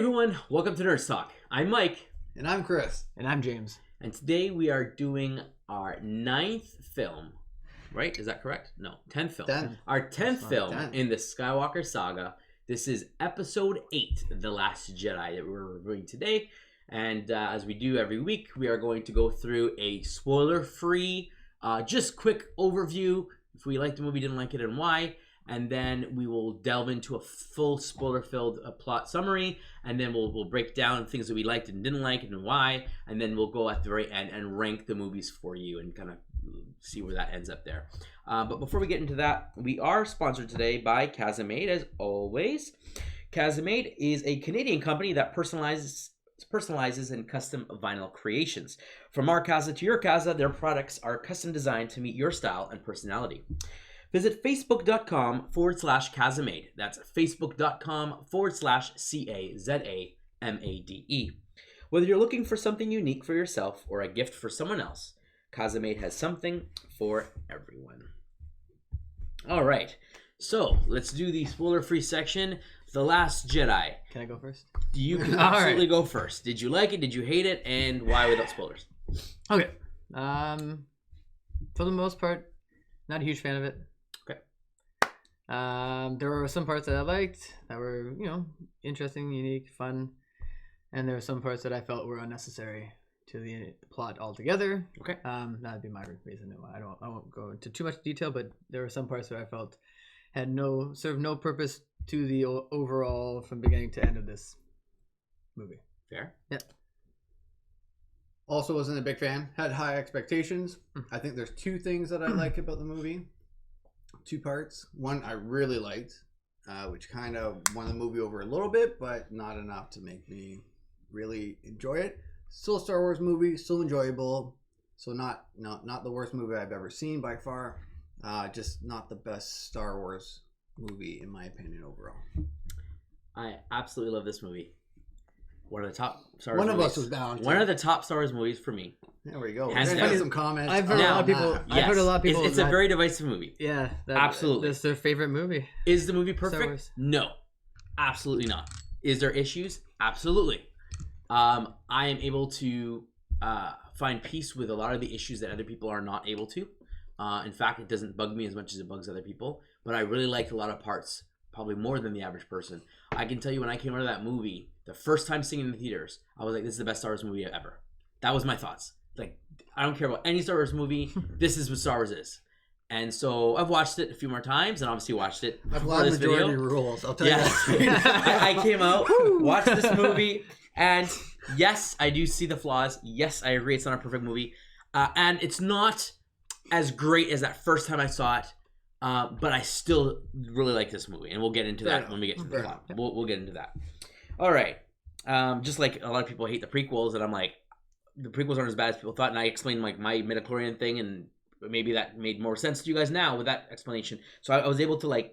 everyone, welcome to Nerd Talk. I'm Mike. And I'm Chris. And I'm James. And today we are doing our 9th film, right? Is that correct? No, 10th film. 10th. Our 10th film 10th. in the Skywalker Saga. This is episode 8, The Last Jedi, that we're reviewing today. And as we do every week, we are going to go through a spoiler-free, just quick overview. If we liked the movie, didn't like it, and why. And then we will delve into a full spoiler-filled plot summary, and then we'll break down things that we liked and didn't like and why, and then we'll go at the very end and rank the movies for you and kind of see where that ends up there. But before we get into that, we are sponsored today by Casamade, as always. Casamade is a Canadian company that personalizes and custom vinyl creations. From our casa to your casa, their products are custom designed to meet your style and personality. Visit facebook.com/Casamade. That's facebook.com/CAZAMADE. Whether you're looking for something unique for yourself or a gift for someone else, Casamade has something for everyone. All right, so let's do the spoiler-free section. The Last Jedi. Can I go first? You can absolutely go first. Did you like it? Did you hate it? And why without spoilers? Okay. For the most part, not a huge fan of it. Okay. There were some parts that I liked that were, interesting, unique, fun, and there were some parts that I felt were unnecessary to the plot altogether. Okay. That'd be my reason why. I won't go into too much detail, but there were some parts that I felt had served no purpose to the overall from beginning to end of this movie. Fair. Yeah. Also wasn't a big fan. Had high expectations. I think there's two things that I like about the movie. Two parts. One I really liked, which kind of won the movie over a little bit, but not enough to make me really enjoy it. Still a Star Wars movie, still enjoyable. So not the worst movie I've ever seen by far. Just not the best Star Wars movie in my opinion overall. I absolutely love this movie. One of the top Star Wars One of movies. us was bound. One of the top Star Wars movies for me. There we go. Hands We're down. gonna get some comments. I've heard a lot of people. Yes. I've heard a lot of people. It's a very divisive movie. Yeah, Absolutely. That's their favorite movie. Is the movie Star perfect? Wars. No, absolutely not. Is there issues? Absolutely. I am able to find peace with a lot of the issues that other people are not able to. In fact, it doesn't bug me as much as it bugs other people. But I really liked a lot of parts, probably more than the average person. I can tell you when I came out of that movie, the first time seeing it in the theaters, I was like, this is the best Star Wars movie ever. That was my thoughts. Like, I don't care about any Star Wars movie. This is what Star Wars is. And so I've watched it a few more times, and obviously watched it I've for lost this video. majority rules. I'll tell you Yes. that. I came out, watched this movie, and yes, I do see the flaws. Yes, I agree it's not a perfect movie. And it's not as great as that first time I saw it. But I still really like this movie, and we'll get into that when we get to the plot. We'll get into that. All right. Just like a lot of people hate the prequels, and I'm like, the prequels aren't as bad as people thought, and I explained like my midichlorian thing, and maybe that made more sense to you guys now with that explanation. So I was able to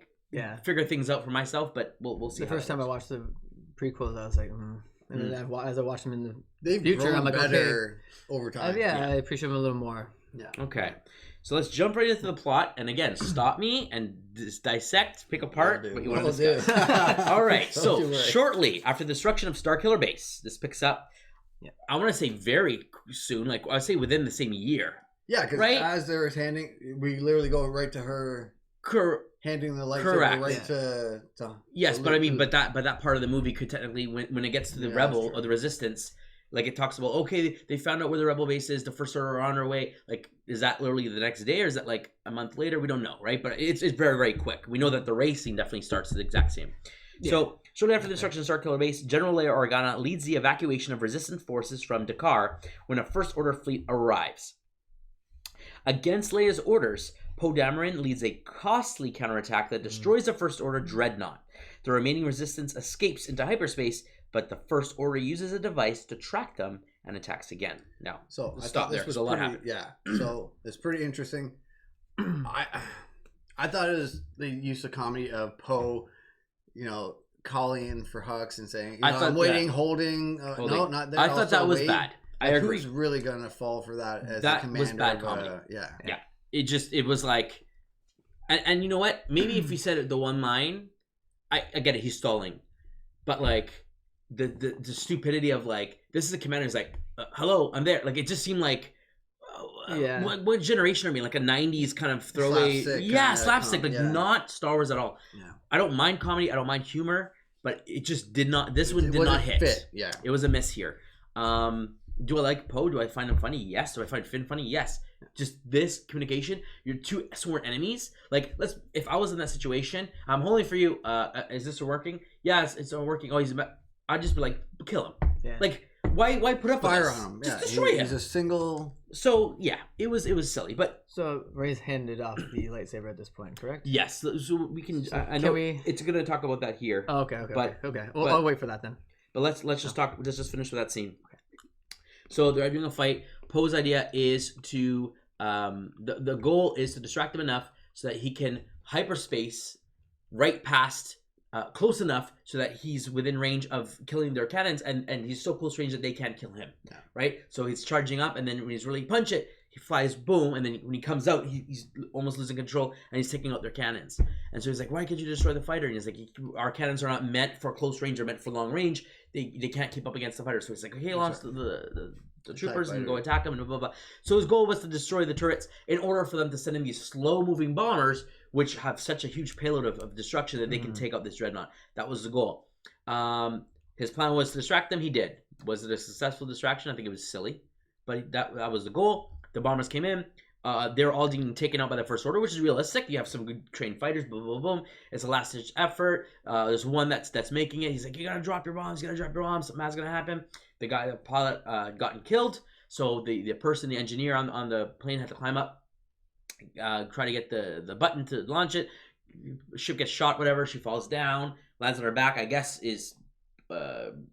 figure things out for myself, but we'll see. The first time I watched the prequels, I was like, and then as I watched them in the They've future, grown I'm like, better over time. I appreciate them a little more. Yeah. Okay. So let's jump right into the plot, and again, stop me and dissect, pick apart what you want to discuss. All right. So shortly after the destruction of Starkiller Base, this picks up. Yeah. I want to say very soon, like I'd say within the same year. Yeah, because as they were handing, we literally go right to her handing the lightsaber right to yes, but I mean, but that part of the movie could technically, when it gets to the rebel or the resistance, like it talks about, okay, they found out where the rebel base is, the First Order are on their way. Like, is that literally the next day, or is that like a month later? We don't know, right? But it's very, very quick. We know that the racing definitely starts the exact same. Yeah. So shortly after the destruction of Starkiller Base, General Leia Organa leads the evacuation of resistance forces from Dakar when a First Order fleet arrives. Against Leia's orders, Poe Dameron leads a costly counterattack that destroys the First Order dreadnought. The remaining resistance escapes into hyperspace, but the First Order uses a device to track them and attacks again. Now, so stop there. So a lot happened. Yeah, so it's pretty interesting. I thought it was the use of comedy of Poe, calling in for Hux and saying, I'm waiting, holding. No, not there. I thought that was bad. I agree. Who's really gonna fall for that as that the commander? Was bad comedy. Yeah. It was like, and you know what? Maybe if he said it the one line, I get it. He's stalling, but like the stupidity of like, this is a commander who's like, hello, I'm there. Like, it just seemed like, Yeah. what generation are we in? Like a 90s kind of throwaway. Slapstick. Like, not Star Wars at all. Yeah. I don't mind comedy. I don't mind humor. But it just did not, this one did not hit. Fit. Yeah. It was a miss here. Do I like Poe? Do I find him funny? Yes. Do I find Finn funny? Yes. Just this communication, you're two sworn enemies. Like, if I was in that situation, I'm holding for you. Is this working? Yeah, it's not working. Oh, I'd just be like, kill him. Yeah. Like, why put up Fire with this? on him? Just Yeah, destroy him. He's a single. So yeah, it was silly, but So Rey's handed off the lightsaber at this point, correct? yes. So we can. So I know we... it's gonna talk about that here. Oh, okay. But- Well, but- I'll wait for that then. But let's just talk. Let's just finish with that scene. So they're doing a fight. Poe's idea is to the goal is to distract him enough so that he can hyperspace right past close enough so that he's within range of killing their cannons, and he's so close range that they can't kill him. Yeah. Right. So he's charging up, and then when he's really punch it, he flies boom, and then when he comes out, he's almost losing control, and he's taking out their cannons. And so he's like, why can't you destroy the fighter? And he's like, our cannons are not meant for close range, they're meant for long range. They can't keep up against the fighter. So he's like, okay, launch the troopers and go attack them and blah, blah, blah. So his goal was to destroy the turrets in order for them to send in these slow moving bombers, which have such a huge payload of destruction that they can take out this dreadnought. That was the goal. His plan was to distract them. He did. Was it a successful distraction? I think it was silly, but that was the goal. The bombers came in. They're all being taken out by the First Order, which is realistic. You have some good trained fighters, boom, boom, boom. It's a last-ditch effort. There's one that's making it. He's like, you gotta drop your bombs. You gotta drop your bombs. Something bad's gonna happen. The pilot gotten killed. So the person, the engineer on the plane had to climb up, try to get the button to launch it. Ship gets shot, whatever. She falls down, lands on her back. I guess is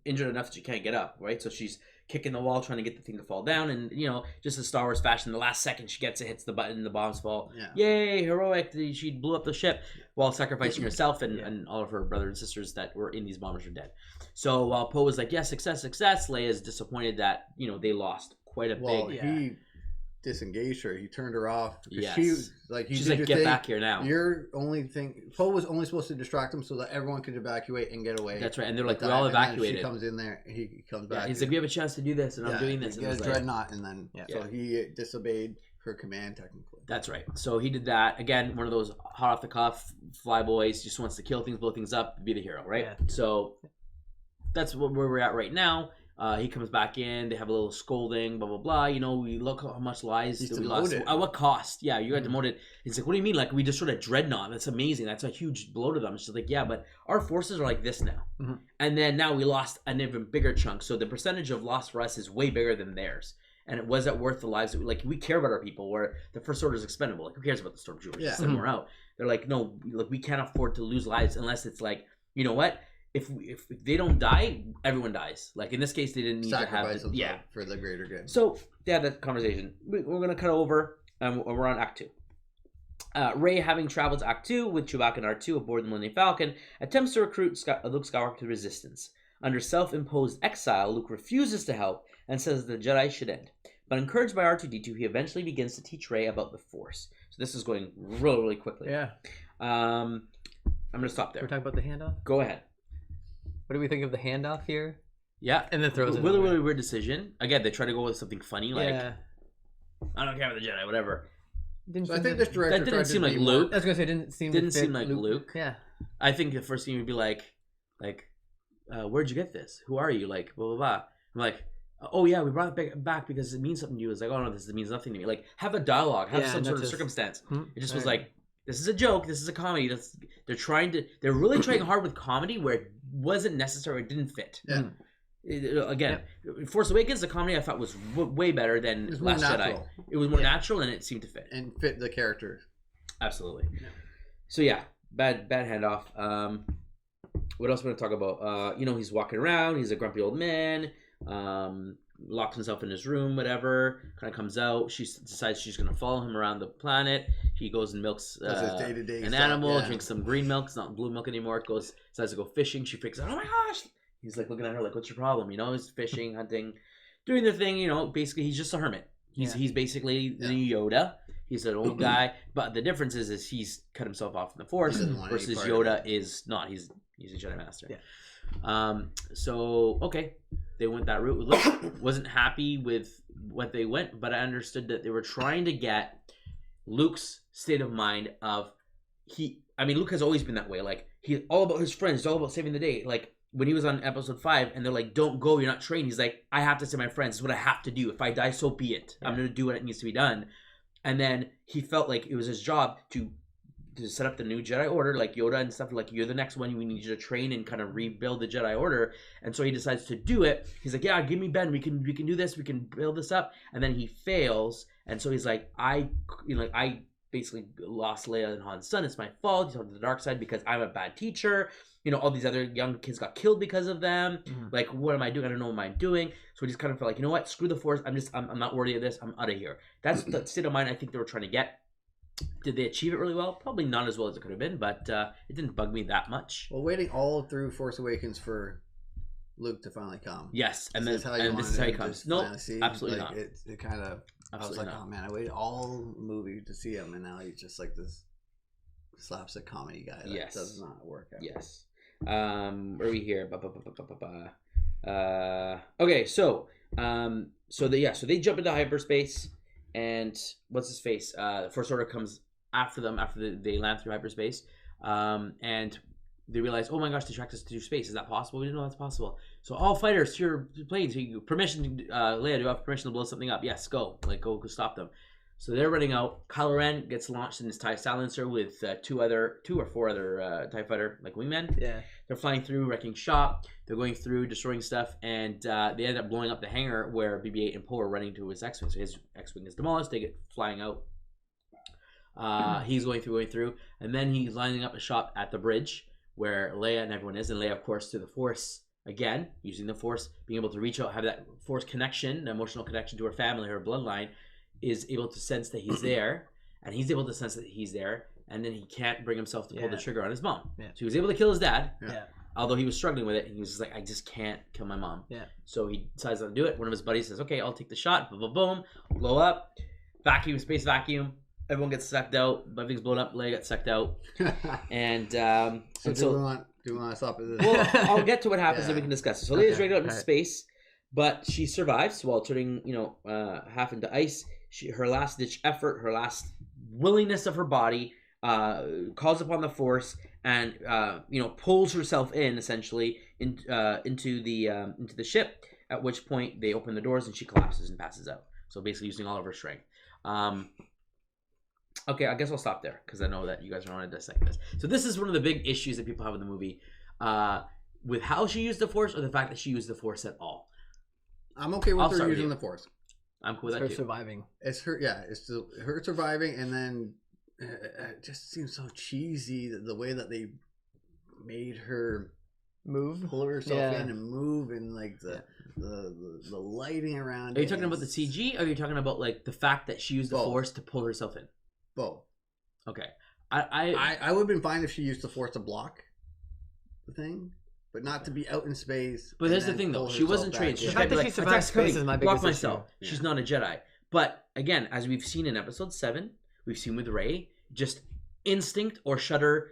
injured enough that she can't get up, right? So she's kicking the wall, trying to get the thing to fall down, and just as Star Wars fashion, the last second she gets it, hits the button, the bombs fall. Yeah. Yay, heroic! She blew up the ship while sacrificing herself, and all of her brothers and sisters that were in these bombers are dead. So while Poe was like, "Yeah, success," Leia's disappointed that they lost quite a big. He disengaged her. He turned her off. Yes. She's like, get back here now. Your only thing. Poe was only supposed to distract him so that everyone could evacuate and get away. That's right. And they're like, we all evacuated. She comes in there. He comes back. He's like, we have a chance to do this, and I'm doing this. He gets a dreadnought, and then so he disobeyed her command technically. That's right. So he did that again. One of those hot off the cuff flyboys, just wants to kill things, blow things up, be the hero, right? Yeah. So that's where we're at right now. He comes back in. They have a little scolding, blah blah blah. We look how much lives we lost. At what cost? Yeah, you got demoted. He's like, what do you mean? Like, we destroyed a dreadnought. That's amazing. That's a huge blow to them. It's just like, yeah, but our forces are like this now, and then now we lost an even bigger chunk. So the percentage of loss for us is way bigger than theirs. And it was that worth the lives? We care about our people. Where the First Order is expendable. Like, who cares about the stormtroopers? Yeah. Send more out. They're like, no, look, we can't afford to lose lives unless it's like, you know what? If they don't die, everyone dies. Like in this case, they didn't need to have for the greater good. So they had that conversation. We're gonna cut over, and we're on Act 2. Rey, having traveled to Act 2 with Chewbacca and R2 aboard the Millennium Falcon, attempts to recruit Luke Skywalker to the Resistance. Under self-imposed exile, Luke refuses to help and says the Jedi should end. But encouraged by R2-D2, he eventually begins to teach Rey about the Force. So this is going really, really quickly. Yeah. I'm gonna stop there. We're talking about the handoff. Go ahead. What do we think of the handoff here? Yeah, and then throws it. Really weird decision. Again, they try to go with something funny, like I don't care about the Jedi, whatever. I think this director that didn't seem like Luke. I was gonna say didn't seem like Luke. Yeah, I think the first thing would be like, where'd you get this? Who are you? Like blah blah blah. I'm like, oh yeah, we brought it back because it means something to you. It's like, oh no, this means nothing to me. Like, have a dialogue, have some sort of circumstance. It just was like, this is a joke. This is a comedy. They're really trying hard with comedy where it wasn't necessary. It didn't fit. Yeah. Force Awakens, the comedy I thought was way better than Last Jedi. It was more natural and it seemed to fit. And fit the characters. Absolutely. Yeah. So yeah, bad handoff. What else am I going to talk about? He's walking around. He's a grumpy old man. Locks himself in his room, whatever. Kind of comes out. She decides she's going to follow him around the planet. He goes and milks an animal, drinks some green milk. It's not blue milk anymore. Decides to go fishing. She freaks out. Oh my gosh! He's like looking at her like, "What's your problem?" He's fishing, hunting, doing their thing. Basically he's just a hermit. He's basically the new Yoda. He's an old guy, but the difference is he's cut himself off in the Force versus Yoda is not. He's a Jedi Master. Yeah. So okay, they went that route. Luke wasn't happy with what they went, but I understood that they were trying to get Luke's state of mind of Luke has always been that way. Like, he's all about his friends, he's all about saving the day. Like, when he was on episode 5 and they're like, don't go, you're not trained, he's like, I have to save my friends. It's what I have to do. If I die, so be it. I'm going to do what needs to be done. And then he felt like it was his job to set up the new Jedi Order, like Yoda and stuff. Like, you're the next one. We need you to train and kind of rebuild the Jedi Order. And so he decides to do it. He's like, yeah, give me Ben. We can do this. We can build this up. And then he fails. And so he's like, I basically lost Leia and Han's son. It's my fault. He's on the dark side because I'm a bad teacher. All these other young kids got killed because of them. Mm-hmm. Like, what am I doing? I don't know what I'm doing. So he just kind of felt like, you know what? Screw the Force. I'm not worthy of this. I'm out of here. That's the state of mind I think they were trying to get. Did they achieve it really well? Probably not as well as it could have been, but it didn't bug me that much. Well, waiting all through Force Awakens for Luke to finally come. Yes, and this is how he comes. No, absolutely not. It kind of. I was like, oh man, I waited all movie to see him, and now he's just like this slapstick comedy guy that does not work out. Yes. Where are we here? Okay, so they jump into hyperspace, and what's his face? The First Order comes after them after they land through hyperspace, and they realize, oh my gosh, they tracked us through space. Is that possible? We didn't know that's possible. So all fighters to your planes. Permission, Leia, do you have permission to blow something up? Yes, go. Go stop them. So they're running out. Kylo Ren gets launched in his TIE silencer with two or four other TIE fighter wingmen. Yeah. They're flying through, wrecking shop. They're going through, destroying stuff, and they end up blowing up the hangar where BB-8 and Poe are running to his X-wing. So his X-wing is demolished. They get flying out. He's going through, and then he's lining up a shop at the bridge where Leia and everyone is, and Leia, of course, through the Force again, using the Force, being able to reach out, have that Force connection, an emotional connection to her family, her bloodline, is able to sense that he's there, and he's able to sense that he's there, and then he can't bring himself to pull the trigger on his mom. Yeah. So he was able to kill his dad, although he was struggling with it, and he was just like, I just can't kill my mom. Yeah. So he decides to do it. One of his buddies says, okay, I'll take the shot, boom, boom, boom, blow up, vacuum, space vacuum, everyone gets sucked out, everything's blown up, Leia gets sucked out, and do we want to stop at this? Well, I'll get to what happens and we can discuss it. So Leia's dragged out into space, but she survives while turning, half into ice. Her last ditch effort, her last willingness of her body, calls upon the Force and pulls herself in essentially into the ship. At which point they open the doors and she collapses and passes out. So basically using all of her strength. Okay, I guess I'll stop there because I know that you guys are want to dissect this. So this is one of the big issues that people have in the movie with how she used the Force or the fact that she used the Force at all. I'm okay with her using the Force. I'm cool with that her too. Surviving. It's her, it's her surviving, and then it just seems so cheesy the way that they made her pull herself in and move, and like the lighting around. Are you talking about the CG? Or are you talking about like the fact that she used the Force to pull herself in? Both. Okay. I would have been fine if she used the Force to block the thing, but not to be out in space. But here's the thing, though. She wasn't trained. The fact that she survived space is my biggest issue. Myself. Yeah. She's not a Jedi. But again, as we've seen in Episode 7, we've seen with Rey, just instinct or shudder,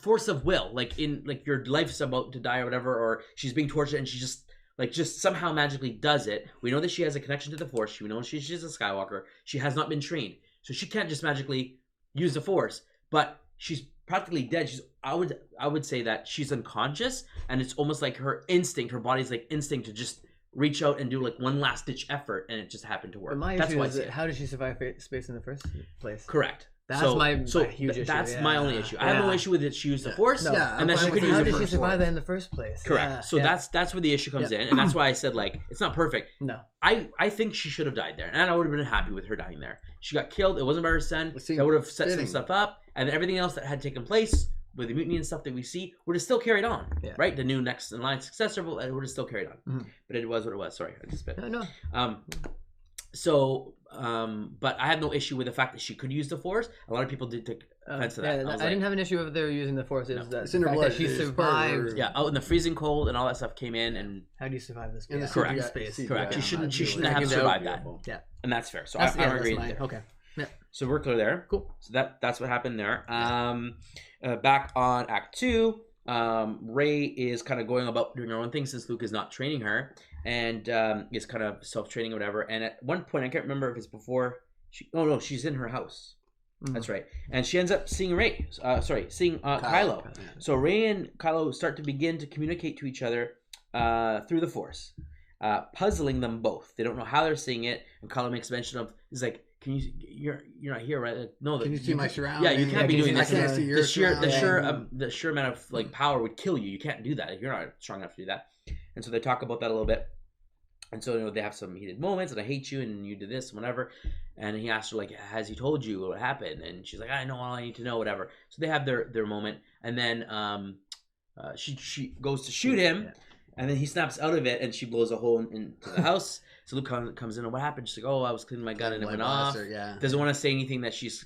force of will. Like your life's about to die or whatever, or she's being tortured and she just somehow magically does it. We know that she has a connection to the Force. We know she's a Skywalker. She has not been trained. So she can't just magically use the Force, but she's practically dead. I would say that she's unconscious, and it's almost like her instinct, her body's like instinct to just reach out and do like one last ditch effort, and it just happened to work. But my issue is how did she survive space in the first place? Correct. That's my huge issue. That's my only issue. I have no issue with it. She used the Force, and that she could use it. How did she survive that in the first place? Correct. So that's where the issue comes in, and that's why I said like it's not perfect. No, I think she should have died there, and I would have been happy with her dying there. She got killed. It wasn't by her son. That would have set some stuff up, and everything else that had taken place with the mutiny and stuff that we see would have still carried on. Yeah. Right, the new next in line successor would have still carried on. Mm-hmm. But it was what it was. Sorry, I just spit. No. But I had no issue with the fact that she could use the Force. A lot of people did take offense to that. I didn't have an issue with her using the Force. It's in her blood. She survived. Yeah, out in the freezing cold and all that stuff came in. And how do you survive this? Correct. Space. Correct. She shouldn't have to survive that. Yeah, and that's fair. So I agree there. Okay. Yeah. So we're clear there. Cool. So that's what happened there. Back on Act 2. Rey is kind of going about doing her own thing since Luke is not training her, and is kind of self-training or whatever. And at one point, I can't remember if it's before oh no, she's in her house. That's right. And she ends up seeing Kylo. Yeah. So Rey and Kylo start to begin to communicate to each other through the Force, puzzling them both. They don't know how they're seeing it, and Kylo makes mention of, he's like, "Can you? You're not here, right? Like, no, Can you see my surroundings? Yeah, you can't be doing I this. can't see your The sheer amount of like power would kill you. You can't do that. You're not strong enough to do that." And so they talk about that a little bit. And so they have some heated moments, and I hate you, and you did this, and whatever. And he asks her, like, has he told you what happened? And she's like, I know all I need to know, whatever. So they have their moment, and then she goes to shoot him, and then he snaps out of it, and she blows a hole into the house. So Luke comes in, and what happened? She's like, oh, I was cleaning my gun, and it went off. Doesn't want to say anything that she's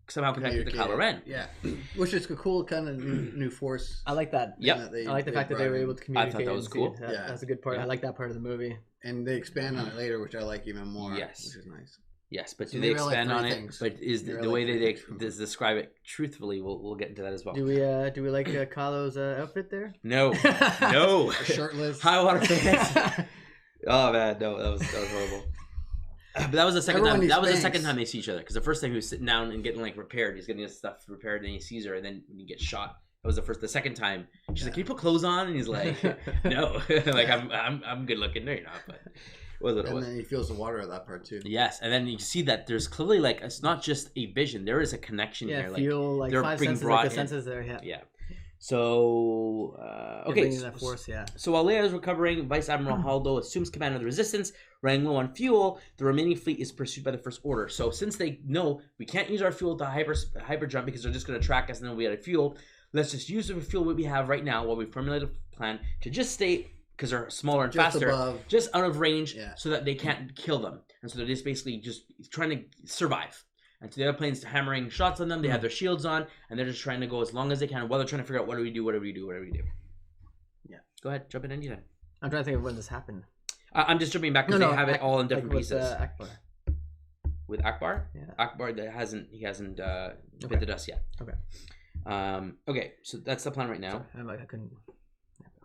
somehow connected to Kylo Ren. Yeah, which is a cool kind of new Force. I like that. Yep. I like the fact that they were able to communicate. I thought that was cool. That's a good part. I like that part of the movie. And they expand on it later, which I like even more. Yes. Which is nice. Yes, but So do they maybe I like expand three on things. it? But is Maybe I the like way three they things. describe it truthfully? We'll get into that as well. Do we like Kylo's outfit there? No, no. Shirtless. High water pants. Oh man, no, that was horrible. But that was the second Everyone time. That was the needs second Spanx. time they see each other. Because the first time he was sitting down and getting like repaired, he's getting his stuff repaired, and he sees her, and then he gets shot. That was the first. The second time, she's like, "Can you put clothes on?" And he's like, "No, like I'm good looking." No, you're not. But it was what it was. And then he feels the water at that part too. Yes, and then you see that there's clearly like it's not just a vision. There is a connection here. Like feel like they're five being senses, brought like the in. senses there. Yeah. Yeah. So okay. Bringing that force, yeah. So while Leia is recovering, Vice Admiral Haldo assumes command of the Resistance. Running low on fuel, the remaining fleet is pursued by the First Order. So since they know we can't use our fuel to hyper jump because they're just going to track us and then we out of fuel, let's just use the fuel we have right now while we formulate a plan to just stay, because they're smaller and Just faster, above. just out of range, Yeah. so that they can't kill them. And so they're just basically just trying to survive. And so the other planes hammering shots on them. They have their shields on, and they're just trying to go as long as they can while they're trying to figure out what do we do. Yeah. Go ahead, jump in anytime. I'm trying to think of when this happened. I'm just jumping back because they have it all in different with, pieces. Akbar. With Akbar? Yeah. Akbar that hasn't bit the dust yet. Okay. Okay, so that's the plan right now. Sorry, I couldn't.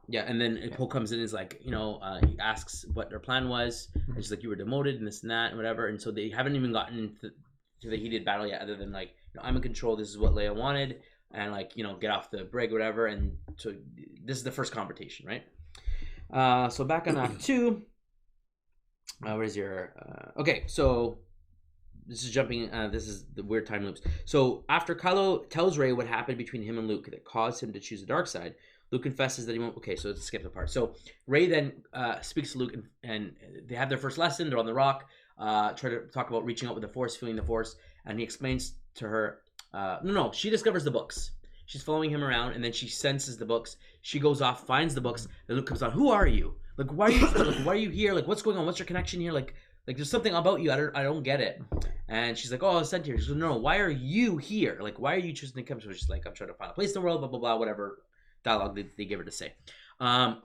Yeah, and then Poe comes in and is like, he asks what their plan was. And she's like, you were demoted and this and that and whatever. And so they haven't even gotten to the heated battle yet, other than like, I'm in control. This is what Leia wanted. And like, get off the brig or whatever. And so this is the first confrontation, right? So back on Act 2. Where's your... okay, so... This is jumping. This is the weird time loops. So after Kylo tells Rey what happened between him and Luke that caused him to choose the dark side, Luke confesses that he won't. Okay, so let's skip the part. So Rey then speaks to Luke, and they have their first lesson. They're on the rock, try to talk about reaching out with the Force, feeling the Force, and he explains to her. No, she discovers the books. She's following him around, and then she senses the books. She goes off, finds the books, and Luke comes on. Who are you? Like, why are you? Why are you here? Like, what's going on? What's your connection here? Like there's something about you. I don't get it. And she's like, oh, I was sent here. She's like, no, why are you here? Like, why are you choosing to come? So she's like, I'm trying to find a place in the world, blah, blah, blah, whatever dialogue they give her to say. So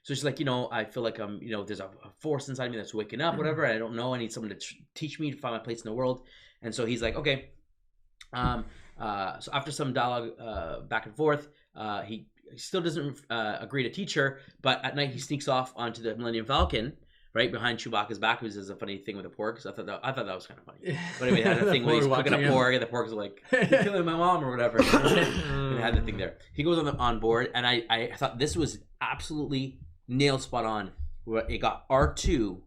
she's like, I feel like there's a force inside me that's waking up, whatever. I don't know. I need someone to teach me to find my place in the world. And so he's like, okay. So after some dialogue back and forth, he still doesn't agree to teach her, but at night he sneaks off onto the Millennium Falcon, right behind Chewbacca's back, which is a funny thing with the pork. So I thought that was kind of funny. But anyway, they had a thing where he's cooking a pork, and the pork's like, "You're killing my mom" or whatever. And they had the thing there. He goes on board, and I thought this was absolutely nailed spot on. Where it got R2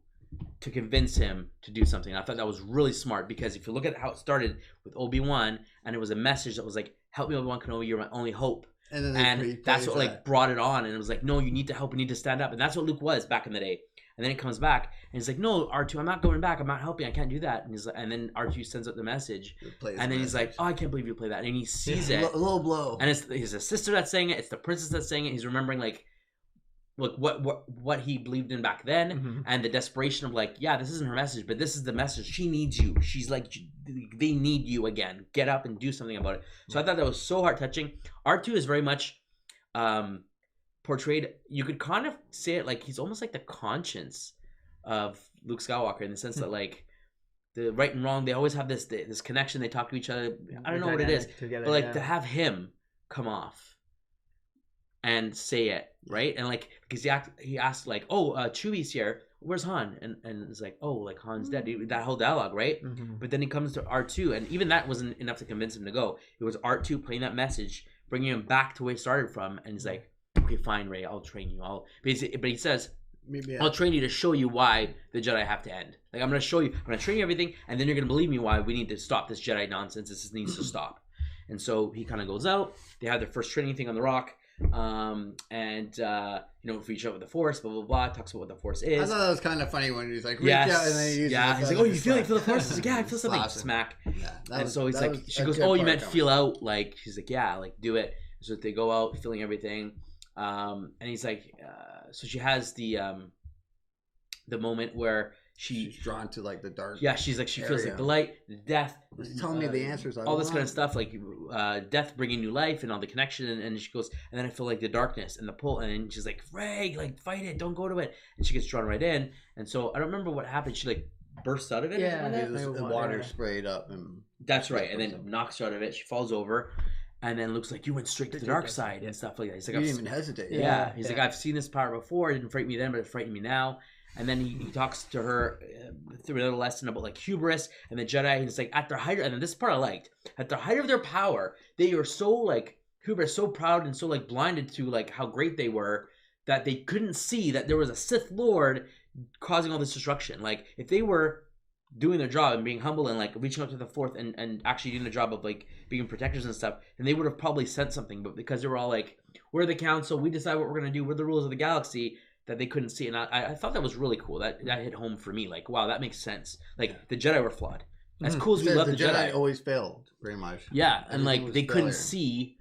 to convince him to do something. I thought that was really smart, because if you look at how it started with Obi-Wan, and it was a message that was like, "Help me, Obi-Wan Kenobi, you're my only hope." And that's what like brought it on, and it was like, no, you need to help, you need to stand up, and that's what Luke was back in the day. And then he comes back, and he's like, no, R2, I'm not going back, I'm not helping, I can't do that. And he's like, and then R2 sends out the message, and then he's like, oh, I can't believe you play that, and he sees it, a low blow, and it's his sister that's saying it, it's the princess that's saying it. He's remembering like what he believed in back then, and the desperation of like, yeah, this isn't her message, but this is the message. She needs you. She's like, they need you again. Get up and do something about it. So I thought that was so heart touching. R2 is very much portrayed. You could kind of say it like he's almost like the conscience of Luke Skywalker, in the sense that like the right and wrong, they always have this connection. They talk to each other. I don't know what it is, but like to have him come off and say it, right? And like because he asked like, "Oh, Chewie's here. Where's Han?" And it's like, "Oh, like Han's dead." That whole dialogue, right? Mm-hmm. But then he comes to R2, and even that wasn't enough to convince him to go. It was R2 playing that message, bringing him back to where he started from, and he's like, "Okay, fine, Rey, I'll train you. But he says, Maybe I'll train you to show you why the Jedi have to end. Like I'm gonna show you, I'm gonna train you everything, and then you're gonna believe me why we need to stop this Jedi nonsense. This needs to stop." And so he kind of goes out. They have their first training thing on the rock, reach out with the Force, blah blah blah. Talks about what the Force I is. thought that was kind of funny when he's like, reach Yes. out, and then he uses Yeah, the he's like, feather "Oh, you to feel slap. the Force?" He's like, "Yeah, I feel something." Slaps him. Smack. Yeah, And so he's that like, was she a goes, good "Oh, you part meant coming. feel out?" Like she's like, "Yeah, like do it." So they go out feeling everything, and he's like, so she has the moment where She's drawn to like the dark. yeah, she's like, she feels like area. the light, the death, He's telling me the answers I all this kind of want. stuff, like death bringing new life and all the connection, and she goes, and then I feel like the darkness and the pull, and she's like, "Rey, like fight it, don't go to it," and she gets drawn right in, and so I don't remember what happened. She like bursts out of it. or Yeah, something like that? It was Yeah. water sprayed up, and That's right, and then knocks her out of it. She falls over, and then Luke's like, "You went straight to the dark side," and stuff like that. He's he like, didn't even hesitate. Yeah, he's Yeah. like, "I've seen this power before. It didn't frighten me then, but it frightened me now." And then he talks to her through another lesson about like hubris and the Jedi. And it's like at their height, and then this part I liked. At the height of their power, they were so like hubris, so proud and so like blinded to like how great they were that they couldn't see that there was a Sith Lord causing all this destruction. Like if they were doing their job and being humble and like reaching out to the Fourth and actually doing the job of like being protectors and stuff, then they would have probably sent something. But because they were all like, "We're the council, we decide what we're gonna do, we're the rulers of the galaxy," that they couldn't see. And I thought that was really cool. That hit home for me. Like, wow, that makes sense. Like the Jedi were flawed. As cool as we love the Jedi, always failed, pretty much. yeah, and Everything like was they couldn't failure. see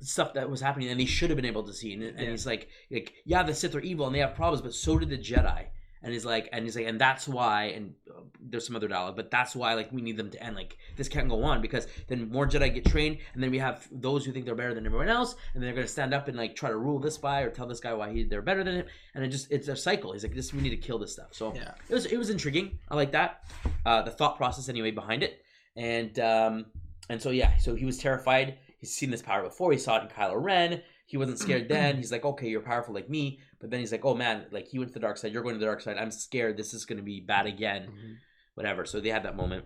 stuff that was happening, and they should have been able to see. And he's like, yeah, the Sith are evil and they have problems, but so did the Jedi. And he's like, and that's why. And there's some other dialogue, but that's why like we need them to end. Like this can't go on because then more Jedi get trained, and then we have those who think they're better than everyone else, and they're gonna stand up and like try to rule this guy or tell this guy why they're better than him, and it's a cycle. He's like, we need to kill this stuff. So Yeah. it was intriguing. I like that, the thought process anyway behind it, and so yeah, so he was terrified. He's seen this power before. He saw it in Kylo Ren. He wasn't scared then. He's like, "Okay, you're powerful like me." But then he's like, "Oh man, like he went to the dark side. You're going to the dark side. I'm scared. This is going to be bad again." Mm-hmm. Whatever. So they had that moment.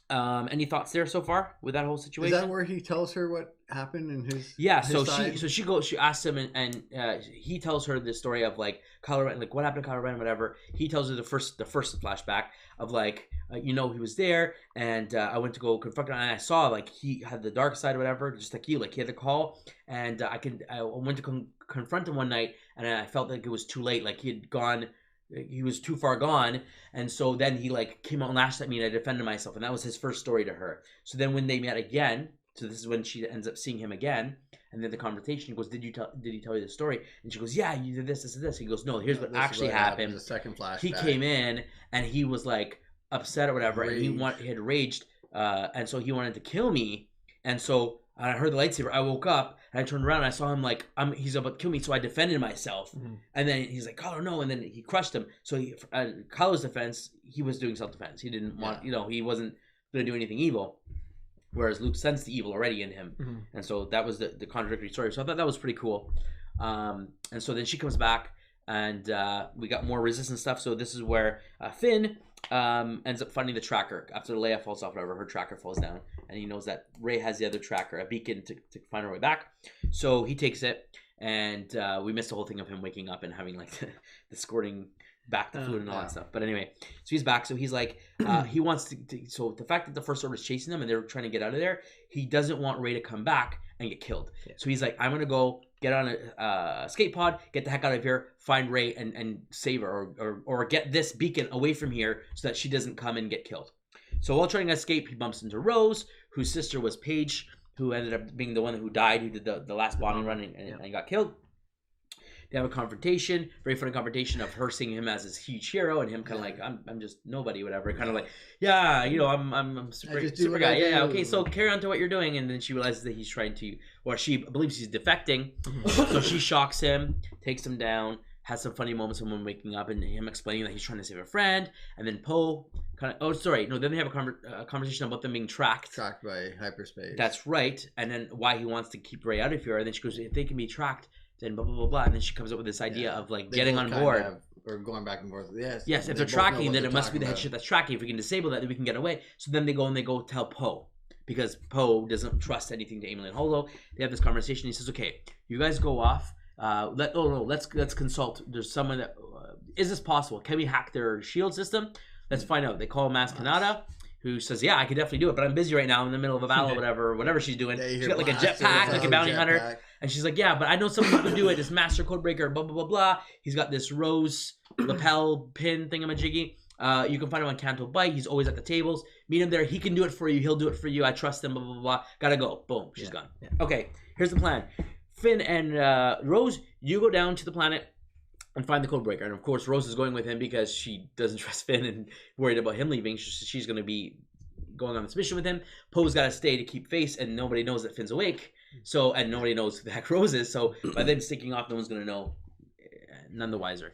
Any thoughts there so far with that whole situation? Is that where he tells her what happened in his? Yeah, his so side? she asks him, and he tells her the story of like Kylo Ren, like what happened to Kylo Ren, whatever. He tells her the first flashback of like he was there, and I went to go confront him, and I saw like he had the dark side or whatever, just like you, like he had the call, and I went to confront him one night, and I felt like it was too late, like he was too far gone, and so then he like came out and lashed at me, and I defended myself, and that was his first story to her. So then when they met again. So this is when she ends up seeing him again, and then the conversation goes, "Did he tell you the story?" And she goes, "Yeah, you did this, and this." He goes, "No, here's what This is actually what happened." The second flashback. He came in and he was like upset or whatever, and he Rage. had raged, and so he wanted to kill me. And so I heard the lightsaber. I woke up and I turned around and I saw him like he's about to kill me. So I defended myself, and then he's like, "Kylo, no!" And then he crushed him. So Kylo's defense, he was doing self-defense. He didn't want, he wasn't going to do anything evil. Whereas Luke sensed the evil already in him. And so that was the contradictory story. So I thought that was pretty cool. And so then she comes back, and we got more resistance stuff. So this is where Finn ends up finding the tracker. After Leia falls off, whatever, her tracker falls down. And he knows that Rey has the other tracker, a beacon to find her way back. So he takes it, and we missed the whole thing of him waking up and having like the squirting back the fluid and all that stuff. But anyway, so he's back. So he's like, he wants to. So the fact that the First Order is chasing them and they're trying to get out of there, he doesn't want Rey to come back and get killed. Yeah. So he's like, I'm gonna go get on a escape pod, get the heck out of here, find Rey and save her, or get this beacon away from here so that she doesn't come and get killed. So while trying to escape, he bumps into Rose, whose sister was Paige, who ended up being the one who died, who did the last bombing run and got killed. They have a confrontation, very funny confrontation of her seeing him as this huge hero and him kind of like, I'm just nobody, whatever. Kind of like, yeah, I'm super guy. Yeah, okay, so carry on to what you're doing. And then she realizes that he's trying to, or she believes he's defecting. So she shocks him, takes him down, has some funny moments of him waking up and him explaining that he's trying to save a friend. And then Poe then they have a conversation about them being tracked by hyperspace. That's right. And then why he wants to keep Rey out of here. And then she goes, if they can be tracked, and blah blah blah blah, and then she comes up with this idea of like getting on board. Or going back and forth. Yes. If they're tracking, then it must be the head ship that's tracking. If we can disable that, then we can get away. So then they go tell Poe, because Poe doesn't trust anything to Amelin Holo. They have this conversation. He says, "Okay, you guys go off. Let's consult. There's someone that is this possible? Can we hack their shield system? Let's find out." They call Maz Kanata, who says, "Yeah, I could definitely do it, but I'm busy right now in the middle of a battle, whatever she's doing. She's got like a jetpack, like a bounty hunter." And she's like, "Yeah, but I know someone who can do it. It's Master Codebreaker, blah, blah, blah, blah. He's got this rose lapel pin thingamajiggy. You can find him on Canto Bight. He's always at the tables. Meet him there. He can do it for you. He'll do it for you. I trust him, blah, blah, blah, blah. Gotta go." Boom. She's gone. Yeah. Okay, here's the plan. Finn and Rose, you go down to the planet and find the Codebreaker. And of course, Rose is going with him because she doesn't trust Finn and worried about him leaving. She's going to be going on this mission with him. Poe's got to stay to keep face, and nobody knows that Finn's awake. So, and nobody knows who the heck Rose is. So by them sticking off, no one's going to know, none the wiser.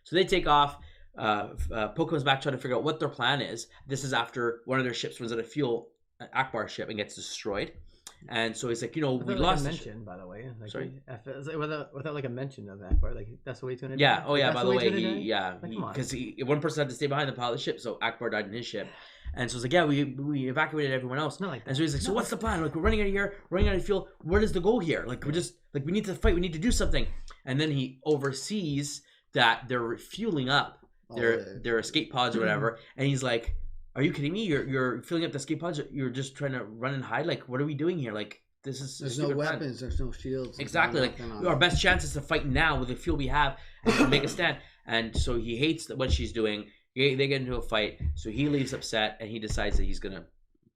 So they take off. Poe comes back trying to figure out what their plan is. This is after one of their ships runs out of fuel, Akbar's ship, and gets destroyed. And so he's like, we lost a mention, by the way. Like, sorry? Without like a mention of Akbar, like that's the way he's going to do. Yeah. Oh, yeah. That's By the way, like, because one person had to stay behind the pilot ship, so Akbar died in his ship. And so it's like, yeah, we evacuated everyone else. Not like that. And so he's like, so what's the plan? Like, we're running out of here, running out of fuel. Where does the goal here? Like, we're just like, we need to fight. We need to do something. And then he oversees that they're fueling up their escape pods or whatever. And he's like, "Are you kidding me? You're filling up the escape pods. You're just trying to run and hide. Like, what are we doing here? Like, this is there's no weapons. Plan. There's no shields. Exactly. Like, our best chance is to fight now with the fuel we have and make a stand." And so he hates what she's doing. They get into a fight. So he leaves upset, and he decides that he's gonna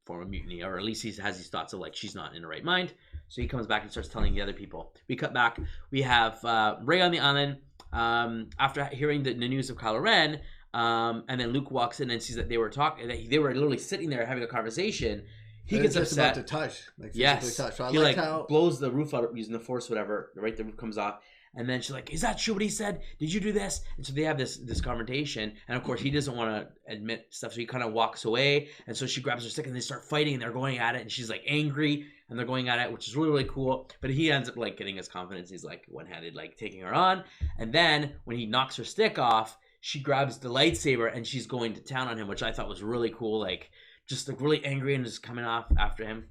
form a mutiny, or at least he has these thoughts of like she's not in her right mind. So he comes back and starts telling the other people. We cut back. We have Rey on the island after hearing the news of Kylo Ren. And then Luke walks in and sees that they were talking. They were literally sitting there having a conversation. He gets just upset. About to touch, like yes. Touch. So he like blows the roof out using the Force, whatever. Right, the roof comes off, and then she's like, "Is that true? What he said? Did you do this?" And so they have this confrontation, and of course he doesn't want to admit stuff, so he kind of walks away. And so she grabs her stick, and they start fighting, and they're going at it, and she's like angry, and they're going at it, which is really really cool. But he ends up like getting his confidence. He's like one-handed, like taking her on, and then when he knocks her stick off, she grabs the lightsaber and she's going to town on him, which I thought was really cool. Like, just like really angry and just coming off after him.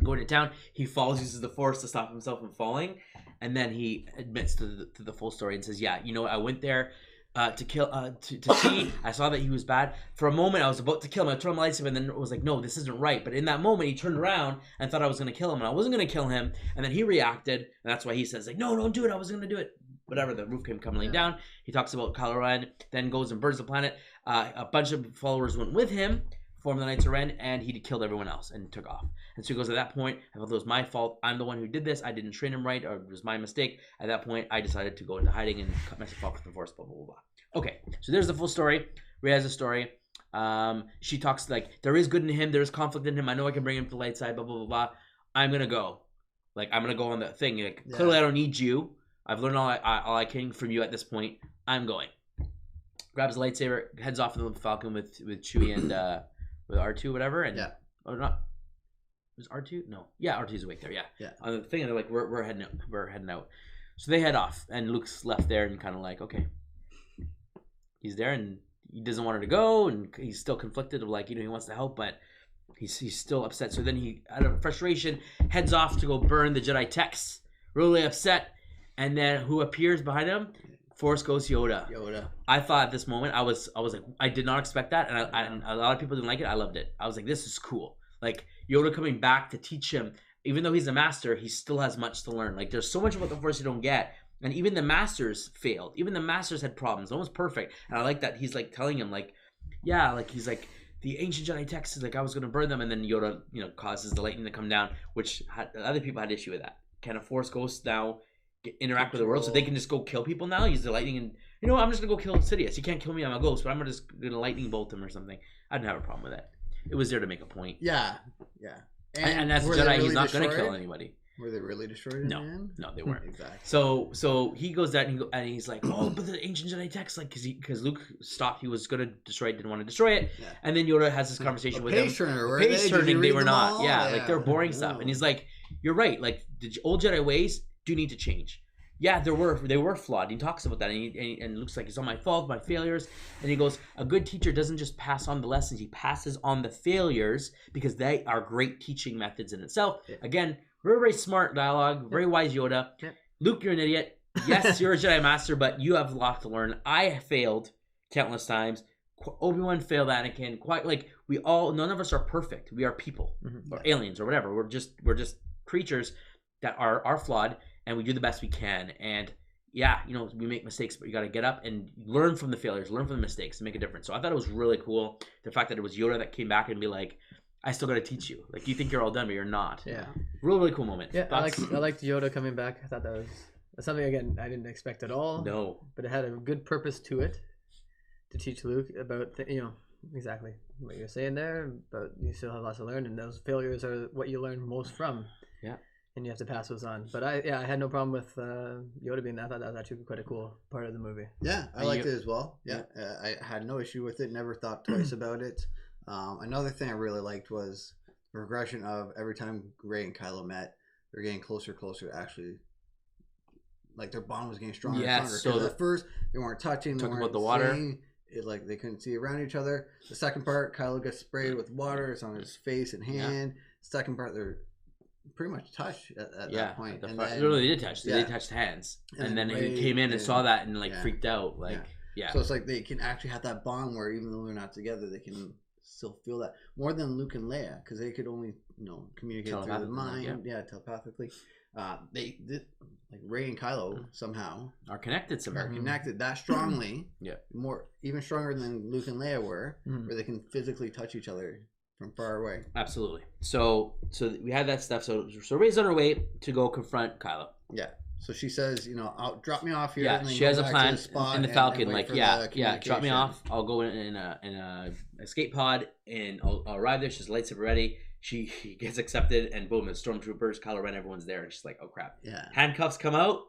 Going to town, he falls, uses the Force to stop himself from falling, and then he admits to the full story and says, "Yeah, I went there to kill to see. I saw that he was bad. For a moment, I was about to kill him. I turned my lightsaber, and then it was like, no, this isn't right. But in that moment, he turned around and thought I was going to kill him, and I wasn't going to kill him. And then he reacted, and that's why he says, like, no, don't do it. I wasn't going to do it." Whatever, the roof came coming down. He talks about Kylo Ren, then goes and burns the planet. A bunch of followers went with him, formed the Knights of Ren, and he killed everyone else and took off. And so he goes, at that point, I thought it was my fault. I'm the one who did this. I didn't train him right, or it was my mistake. At that point, I decided to go into hiding and cut myself off with the Force, blah, blah, blah, blah. Okay, so there's the full story. Rey has a story. She talks like, there is good in him. There is conflict in him. I know I can bring him to the light side, blah, blah, blah, blah. I'm going to go. Like, I'm going to go on the thing. Like, clearly, I don't need you. I've learned all I can from you at this point. I'm going. Grabs a lightsaber, heads off in the Falcon with Chewie and with R2, whatever. And or not. Was R2? No. Yeah, R2's awake there. Yeah. On the thing, and they're like, we're heading out. We're heading out. So they head off, and Luke's left there and kind of like, okay. He's there, and he doesn't want her to go, and he's still conflicted of like, he wants to help, but he's still upset. So then he, out of frustration, heads off to go burn the Jedi texts. Really upset. And then who appears behind him? Force Ghost Yoda. I thought at this moment, I was like, I did not expect that, and a lot of people didn't like it. I loved it. I was like, this is cool. Like, Yoda coming back to teach him, even though he's a master, he still has much to learn. Like, there's so much about the Force you don't get, and even the masters failed. Even the masters had problems. No one's perfect, and I like that he's like telling him like, yeah, like he's like, the ancient Jedi texts is like, I was gonna burn them, and then Yoda, causes the lightning to come down, which other people had issue with that. Can a Force Ghost now interact with the world so they can just go kill people now? Use the lightning and I'm just gonna go kill Sidious. He can't kill me, I'm a ghost, but I'm just gonna lightning bolt him or something. I didn't have a problem with that. It was there to make a point. Yeah. And as a Jedi, really he's not gonna kill anybody. Were they really destroyed? No, they weren't. Exactly. So he goes down and he's like, oh, but the ancient Jedi text, like, because Luke stopped, he was gonna destroy it, didn't want to destroy it, and then Yoda has this conversation with him. Page turning, they were not. All? Yeah, like they're boring stuff, and he's like, you're right. Like the old Jedi ways do need to change. yeah, they were flawed. He talks about that, and it looks like it's all my fault, my failures. And he goes, a good teacher doesn't just pass on the lessons; he passes on the failures because they are great teaching methods in itself. Yeah. Again, very very smart dialogue, very wise Yoda. Yeah. Luke, you're an idiot. Yes, you're a Jedi Master, but you have a lot to learn. I failed countless times. Obi-Wan failed Anakin. Quite like none of us are perfect. We are people or aliens or whatever. We're just creatures that are flawed, and we do the best we can. And yeah, we make mistakes, but you got to get up and learn from the failures, learn from the mistakes, and make a difference. So I thought it was really cool the fact that it was Yoda that came back and be like, I still got to teach you. Like, you think you're all done, but you're not. Yeah. Really, really cool moment. Yeah, I liked Yoda coming back. I thought that was something, again, I didn't expect at all. No. But it had a good purpose to it, to teach Luke about, exactly what you're saying there, but you still have lots to learn, and those failures are what you learn most from. Yeah. And you have to pass those on. But I had no problem with Yoda being there. I thought that was actually quite a cool part of the movie. Yeah, I liked it as well. Yeah, I had no issue with it. Never thought twice about it. Another thing I really liked was the progression of every time Rey and Kylo met, they're getting closer to actually, like, their bond was getting stronger and stronger. So at first they weren't touching. They weren't about the water. It, like, they couldn't see around each other. The second part, Kylo gets sprayed with water. It's on his face and hand. Yeah. Second part, they're pretty much touched at that point. And then, literally, they did touch. They touched hands, and then he came in and saw that and freaked out. So it's like they can actually have that bond where even though they're not together, they can still feel that more than Luke and Leia, because they could only communicate through the mind, telepathically. They did, like, Rey and Kylo somehow are connected that strongly. More even stronger than Luke and Leia were, where they can physically touch each other from far away. Absolutely. So we had that stuff. So Rey's on her way to go confront Kylo. Yeah. So she says, I'll drop me off here. Yeah, and then she has a plan in the Falcon. And drop me off. I'll go in a escape pod, and I'll arrive there. She's lights up ready. She gets accepted, and boom, it's stormtroopers. Kylo Ren, everyone's there, and she's like, oh crap. Yeah. Handcuffs come out,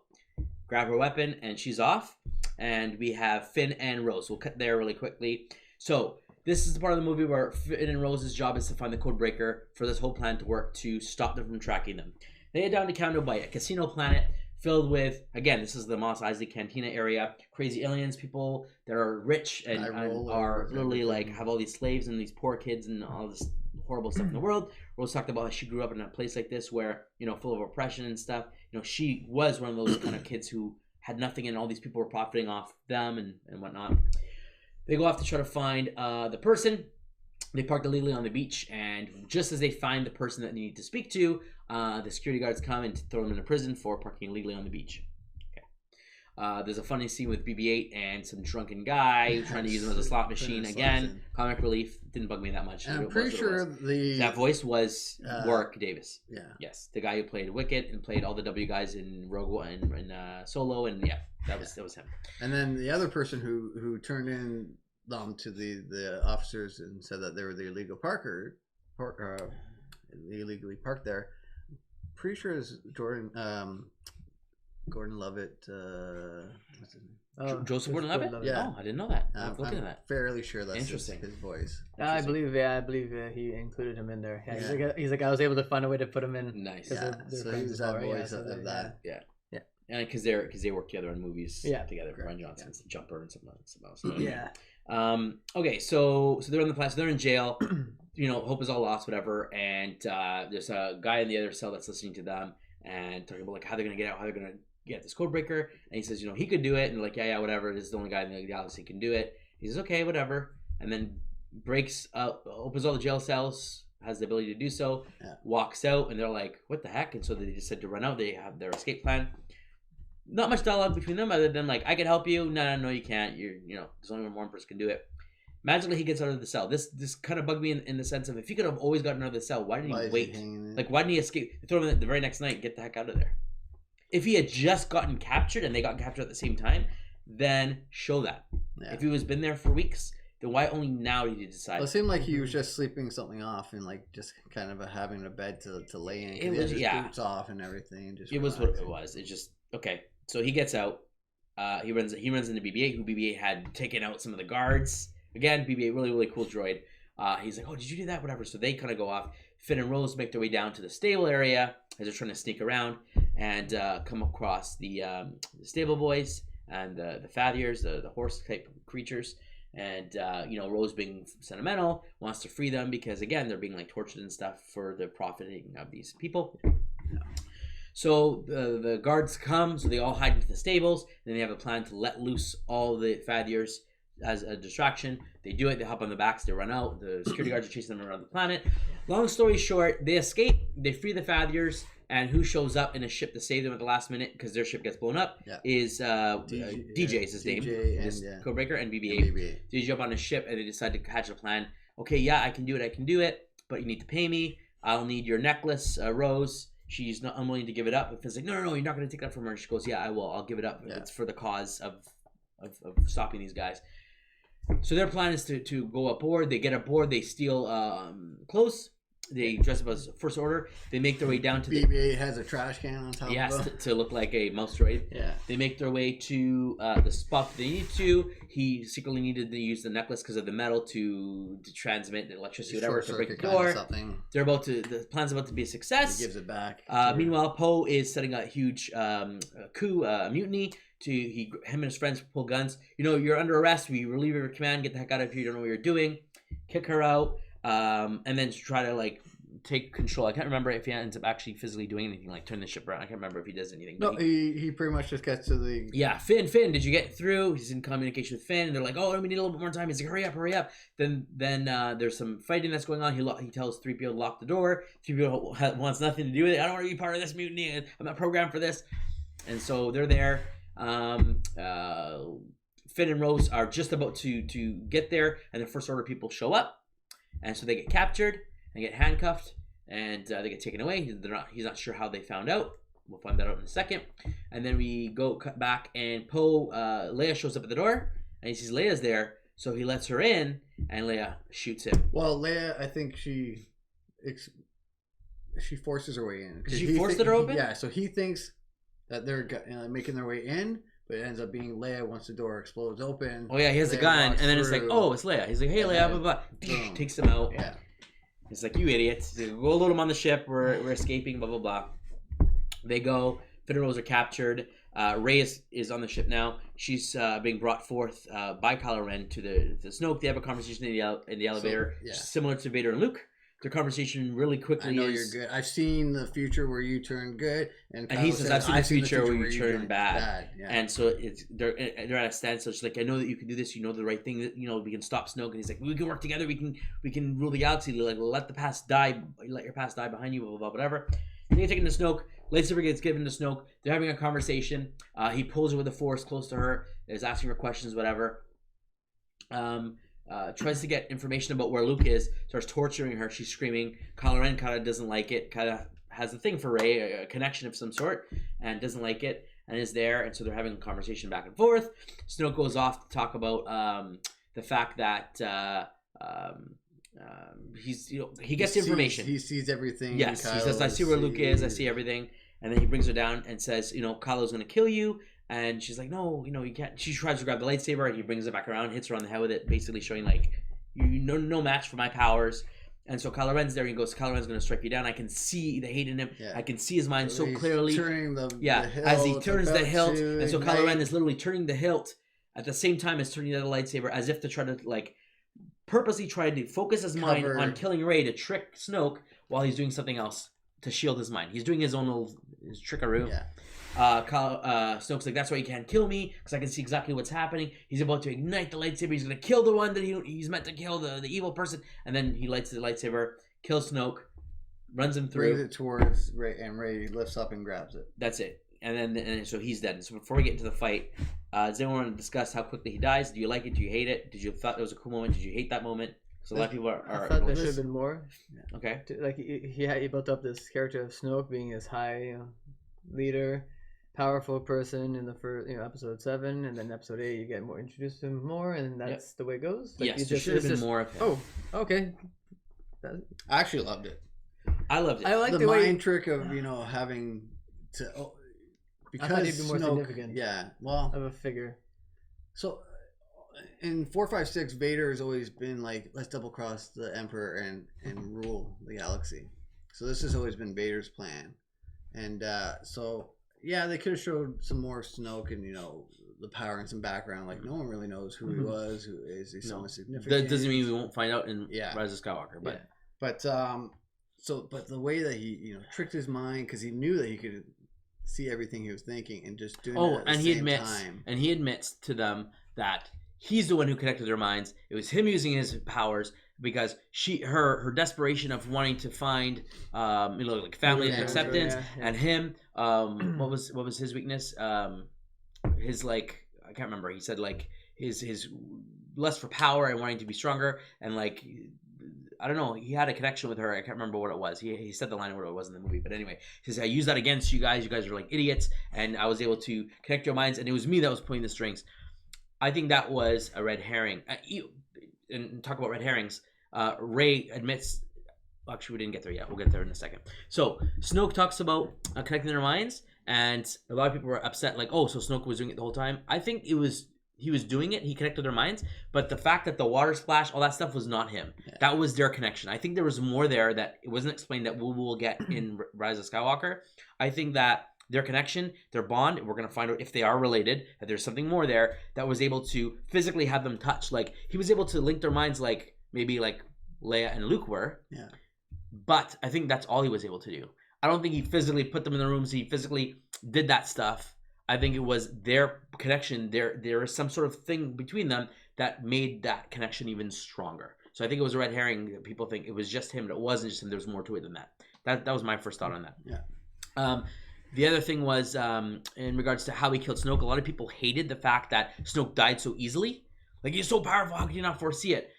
grab her weapon, and she's off. And we have Finn and Rose. We'll cut there really quickly. So this is the part of the movie where Finn and Rose's job is to find the code breaker for this whole plan to work to stop them from tracking them. They head down to Canto by a casino planet filled with, again, this is the Mos Eisley Cantina area, crazy aliens, people that are rich and are literally like have all these slaves and these poor kids and all this horrible stuff in the world. Rose talked about how she grew up in a place like this where, full of oppression and stuff. She was one of those kind of kids who had nothing, and all these people were profiting off them and whatnot. They go off to try to find the person. They parked illegally on the beach, and just as they find the person that they need to speak to, the security guards come and throw them into prison for parking illegally on the beach. Okay. There's a funny scene with BB-8 and some drunken guy trying to use him as a slot machine. Again, comic relief. Didn't bug me that much. And I'm pretty sure that voice was Warwick Davis. Yeah. Yes, the guy who played Wicket and played all the W guys in Rogue One and Solo, and that was him. And then the other person who turned in to the officers and said that they were the illegal illegally parked there. Pretty sure it's Gordon Levitt. What's his name? Joseph Gordon-Levitt? Yeah. Oh, I didn't know that. I'm looking at that. Fairly sure that's interesting. His voice. I believe he included him in there. Yeah. He's like I was able to find a way to put him in. Nice. Yeah. So he was that voice of that. Yeah. And because they work together on movies together. Brian Johnson's The Jumper and something else. Yeah. Okay, so they're on the planet. So they're in jail. Hope is all lost, whatever. And there's a guy in the other cell that's listening to them and talking about how they're gonna get out, how they're gonna get this code breaker. And he says, he could do it. And they're like, yeah, whatever. This is the only guy in the galaxy who can do it. He says, okay, whatever. And then opens all the jail cells, has the ability to do so. Walks out, and they're like, what the heck? And so they decide to run out. They have their escape plan. Not much dialogue between them other than I can help you. No, you can't. There's only one person can do it. Magically, he gets out of the cell. This kind of bugged me in the sense of if he could have always gotten out of the cell, why didn't he wait? Why didn't he escape? Throw him in the very next night, get the heck out of there. If he had just gotten captured and they got captured at the same time, then show that. Yeah. If he was been there for weeks, then why only now did he decide? Well, it seemed like he was just sleeping something off and just kind of having a bed to lay in. It was boots off and everything. It was what it was. It just okay. So he gets out. He runs into BB-8, who BB-8 had taken out some of the guards. Again, BB-8, really, really cool droid. He's like, oh, did you do that? Whatever. So they kind of go off. Finn and Rose make their way down to the stable area as they're trying to sneak around and come across the stable boys and the Fathiers, the horse type creatures. And Rose, being sentimental, wants to free them because again they're being like tortured and stuff for the profiting of these people. So the guards come, so they all hide into the stables. Then they have a plan to let loose all the Fathiers as a distraction. They do it. They hop on the backs. They run out. The security guards are chasing them around the planet. Long story short, they escape. They free the Fathiers. And who shows up in a ship to save them at the last minute because their ship gets blown up is DJ is his name. This Codebreaker and BB-8. They jump on a ship and they decide to hatch a plan. Okay, yeah, I can do it, but you need to pay me. I'll need your necklace, Rose. She's not unwilling to give it up. But Finn's like, no, you're not going to take that from her. She goes, yeah, I will. I'll give it up. Yeah. It's for the cause of stopping these guys. So their plan is to go aboard. They get aboard. They steal clothes. They dress up as First Order. They make their way down to BB-8 has a trash can on top of them. to look like a mouse droid. Yeah. They make their way to the spot they need to. He secretly needed to use the necklace because of the metal to transmit the electricity, whatever, to break the door. The plan's about to be a success. He gives it back. Meanwhile, Poe is setting a huge coup, mutiny. Him and his friends pull guns. You're under arrest. We relieve your command. Get the heck out of here. You don't know what you're doing. Kick her out. And then try to take control. I can't remember if he ends up actually physically doing anything, like turn the ship around. I can't remember if he does anything. No, he pretty much just gets to the... Yeah, Finn, did you get through? He's in communication with Finn. And they're like, oh, we need a little bit more time. He's like, hurry up. Then there's some fighting that's going on. He tells 3PO to lock the door. 3PO wants nothing to do with it. I don't want to be part of this mutiny. I'm not programmed for this. And so they're there. Finn and Rose are just about to get there, and the First Order people show up. And so they get captured and get handcuffed, and they get taken away. He's not sure how they found out. We'll find that out in a second. And then we cut back, and Leia shows up at the door, and he sees Leia's there, so he lets her in, and Leia shoots him. Well, Leia, I think she forces her way in. Did she force the door open? Yeah, so he thinks that they're making their way in, but it ends up being Leia once the door explodes open. Oh yeah, he has a gun, and then it's like, oh, it's Leia. He's like, hey, Leia, blah, blah, blah. Takes him out. Yeah. He's like, you idiots. Go load him on the ship. We're escaping, blah, blah, blah. They go. Finn and Rose are captured. Rey is on the ship now. She's being brought forth by Kylo Ren to the Snoke. They have a conversation in the elevator, similar to Vader and Luke. Their conversation really quickly I know you're good. I've seen the future where you turn good, and he says, I've seen the future where you turn bad. Yeah. And so they're at a standstill. She's like, I know that you can do this. You know the right thing. That we can stop Snoke. And he's like, we can work together. We can rule the galaxy. Like, let the past die. Let your past die behind you. Blah blah blah. Whatever. Then they get taken to Snoke. Lightsaber gets given to Snoke. They're having a conversation. He pulls her with the Force close to her. Is asking her questions. Whatever. Tries to get information about where Luke is, starts torturing her. She's screaming. Kylo Ren kind of doesn't like it, kind of has a thing for Rey, a connection of some sort, and doesn't like it, and is there. And so they're having a conversation back and forth. Snoke goes off to talk about the fact that he gets information. He sees everything. Yes, he says, I see where Luke is. I see everything. And then he brings her down and says, Kylo's going to kill you. And she's like, no, you can't. She tries to grab the lightsaber, and he brings it back around, hits her on the head with it, basically showing like, no match for my powers. And so Kylo Ren's there. He goes, Kylo Ren's going to strike you down. I can see the hate in him. Yeah. I can see his mind so clearly. Turning the hilt as he turns the hilt, and so Kylo Ren is literally turning the hilt at the same time as turning the lightsaber, as if to try to purposely try to focus his mind on killing Rey to trick Snoke while he's doing something else to shield his mind. He's doing his own little trickaroo. Yeah. Snoke's like, that's why you can't kill me, because I can see exactly what's happening. He's about to ignite the lightsaber. He's going to kill the one that he's meant to kill, the evil person. And then he lights the lightsaber, kills Snoke, runs him through. Brings it towards Rey, and Rey lifts up and grabs it. That's it. And so he's dead. And so before we get into the fight, does anyone want to discuss how quickly he dies? Do you like it? Do you hate it? Did you thought that was a cool moment? Did you hate that moment? Because a lot of people are I thought there should have been more. Yeah. Okay. He built up this character of Snoke being this high leader, powerful person in the first episode 7, and then episode 8 you get more introduced to him more, and that's the way it goes. Yes, there should have been more of him. Oh, okay. I actually loved it. I loved it. I like the way mind trick of having to because I thought he'd be more Snoke, significant. Yeah, well, of a figure. So in 4, 5, 6, Vader has always been like, let's double cross the Emperor and rule the galaxy. So this has always been Vader's plan, and so yeah, they could have showed some more Snoke and the power and some background. Like no one really knows who he was, who is he, someone significant. That doesn't mean we won't find out in Rise of Skywalker, but but the way that he tricked his mind because he knew that he could see everything he was thinking and just doing it at the same time. And he admits to them that he's the one who connected their minds. It was him using his powers because her desperation of wanting to find like family and acceptance, and him what was his weakness? His like I can't remember. He said like his lust for power and wanting to be stronger, and like I don't know, he had a connection with her. I can't remember what it was. He said the line what it was in the movie, but anyway, he says I used that against you guys. You guys are like idiots, and I was able to connect your minds, and it was me that was pulling the strings. I think that was a red herring. And talk about red herrings. Rey admits. Actually, we didn't get there yet. We'll get there in a second. So Snoke talks about connecting their minds, and a lot of people were upset, like, "Oh, so Snoke was doing it the whole time." I think he was doing it. He connected their minds, but the fact that the water splash, all that stuff, was not him. Yeah. That was their connection. I think there was more there that it wasn't explained that we will get in Rise of Skywalker. I think that their connection, their bond, we're going to find out if they are related, that there's something more there that was able to physically have them touch. Like, he was able to link their minds like maybe like Leia and Luke were. Yeah. But I think that's all he was able to do. I don't think he physically put them in the rooms. He physically did that stuff. I think it was their connection. There is some sort of thing between them that made that connection even stronger. So I think it was a red herring. People think it was just him, but it wasn't just him. There's more to it than that. That was my first thought on that. Yeah. The other thing was in regards to how he killed Snoke. A lot of people hated the fact that Snoke died so easily. Like, he's so powerful. How could you not foresee it?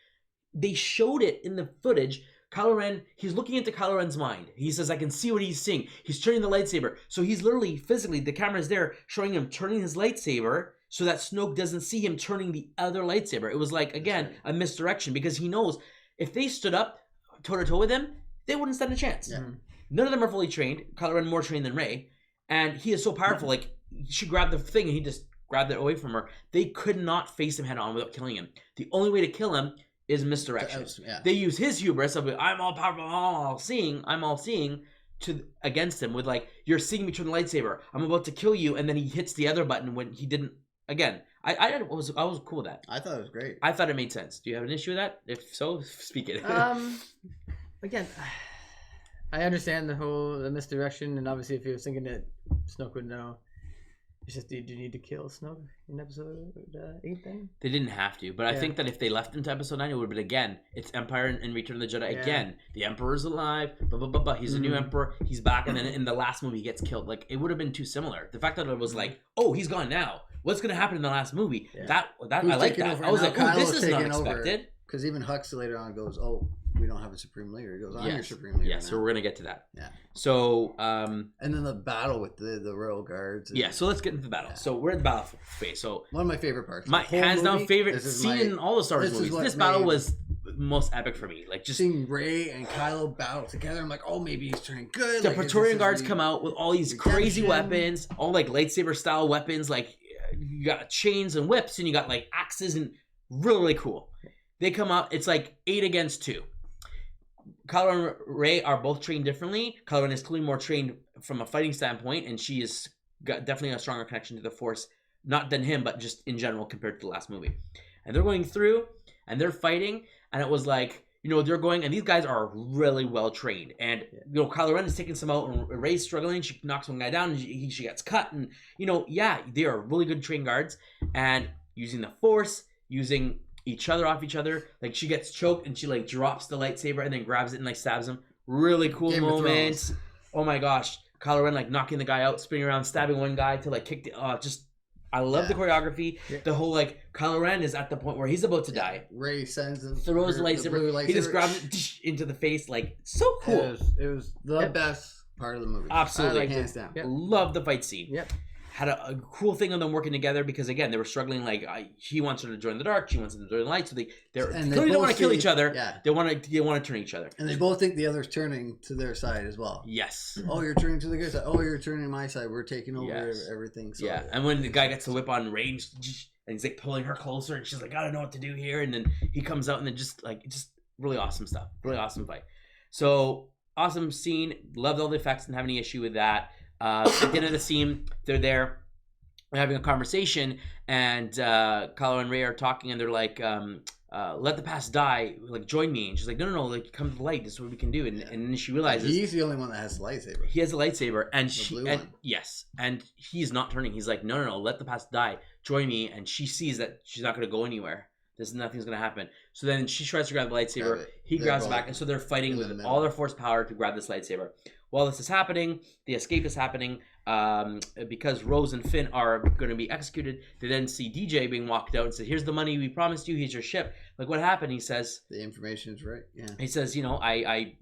They showed it in the footage. Kylo Ren, he's looking into Kylo Ren's mind. He says, I can see what he's seeing. He's turning the lightsaber. So he's literally, physically, the camera's there showing him turning his lightsaber so that Snoke doesn't see him turning the other lightsaber. It was like, again, a misdirection because he knows if they stood up toe-to-toe with him, they wouldn't stand a chance. Yeah. None of them are fully trained. Kylo Ren more trained than Rey. And he is so powerful. Like, she grabbed the thing and he just grabbed it away from her. They could not face him head on without killing him. The only way to kill him is misdirection. Yeah. They use his hubris of I'm all powerful, I'm all seeing to against him with like, you're seeing me turn the lightsaber. I'm about to kill you, and then he hits the other button when he didn't. Again, I was cool with that. I thought it was great. I thought it made sense. Do you have an issue with that? If so, speak it. Again, I understand the misdirection, and obviously if he was thinking that Snoke would know. It's just, did you need to kill Snoke in episode 8 then? They didn't have to, but I think that if they left him to episode 9, it would have been again. It's Empire and Return of the Jedi again. The Emperor's alive, he's a new Emperor, he's back, and then in the last movie he gets killed. Like, it would have been too similar. The fact that it was like, oh, he's gone now. What's going to happen in the last movie? That I like that. Over. I was like, oh, this is not expected. Because even Hux later on goes, oh, we don't have a Supreme Leader. He goes, I'm your Supreme Leader. Yeah, so we're going to get to that. Yeah. So, and then the battle with the Royal Guards. Yeah, so let's get into the battle. Yeah. So we're in the battle phase. So one of my favorite parts. My hands down favorite scene in all the Star Wars movies. This battle was most epic for me. Like, just seeing Rey and Kylo battle together, I'm like, oh, maybe he's turning good. The Praetorian Guards come out with all these crazy weapons, all like lightsaber style weapons. Like, you got chains and whips, and you got like axes, and really cool. They come out, it's like 8 against 2. Kylo and Rey are both trained differently. Kylo Ren is clearly more trained from a fighting standpoint, and she has got definitely a stronger connection to the Force, not than him, but just in general compared to the last movie. And they're going through, and they're fighting, and it was like, they're going, and these guys are really well trained. And, Kylo Ren is taking some out, and Rey's struggling. She knocks one guy down, and she gets cut. And, they are really good trained guards. And using the Force, using each other off each other, like she gets choked and she like drops the lightsaber and then grabs it and like stabs him. Really cool moment. Oh my gosh, Kylo Ren like knocking the guy out, spinning around, stabbing one guy to like kick the. I love the choreography. Yeah. The whole like Kylo Ren is at the point where he's about to die. Rey sends him, throws the lightsaber. He just grabs it into the face, like so cool. It was the best part of the movie. Absolutely, hands down. Yep. Love the fight scene. Yep. had a cool thing on them working together because again they were struggling. Like he wants her to join the dark, she wants him to join the light. So they clearly don't want to kill each other. Yeah. They want to turn each other. And they both think the other's turning to their side as well. Yes. Oh, you're turning to the good side. Oh, you're turning to my side. We're taking over Yes. everything. So, yeah. And when the guy gets the whip on range, and he's like pulling her closer, and she's like, I don't know what to do here. And then he comes out, and then just really awesome stuff. Really awesome fight. So awesome scene. Loved all the effects. Didn't have any issue with that. At the end of the scene, they're there. They're having a conversation, and Kylo and Rey are talking, and they're like, "Let the past die. Like, join me." And she's like, "No. Like, come to the light. This is what we can do." And then she realizes he's the only one that has the lightsaber. He has a lightsaber, and yes, and he's not turning. He's like, "No. Let the past die. Join me." And she sees that she's not going to go anywhere. Nothing's going to happen. So then she tries to grab the lightsaber. He grabs it back, and so they're fighting with all their force power to grab this lightsaber. While this is happening, the escape is happening. Because Rose and Finn are going to be executed, they then see DJ being walked out and say, "Here's the money we promised you. Here's your ship." Like, what happened? He says, "The information's right." Yeah. He says, I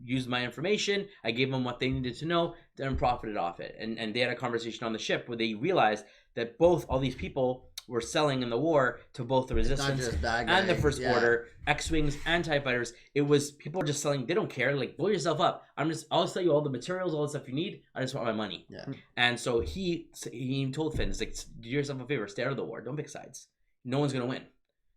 used my information. I gave them what they needed to know, then profited off it. And they had a conversation on the ship where they realized that all these people were selling in the war to both the Resistance and the First Order, X-Wings and TIE Fighters. It was, people are just selling, they don't care, like, blow yourself up. I'll sell you all the materials, all the stuff you need, I just want my money. Yeah. And so he told Finn, it's like, do yourself a favor, stay out of the war, don't pick sides. No one's going to win.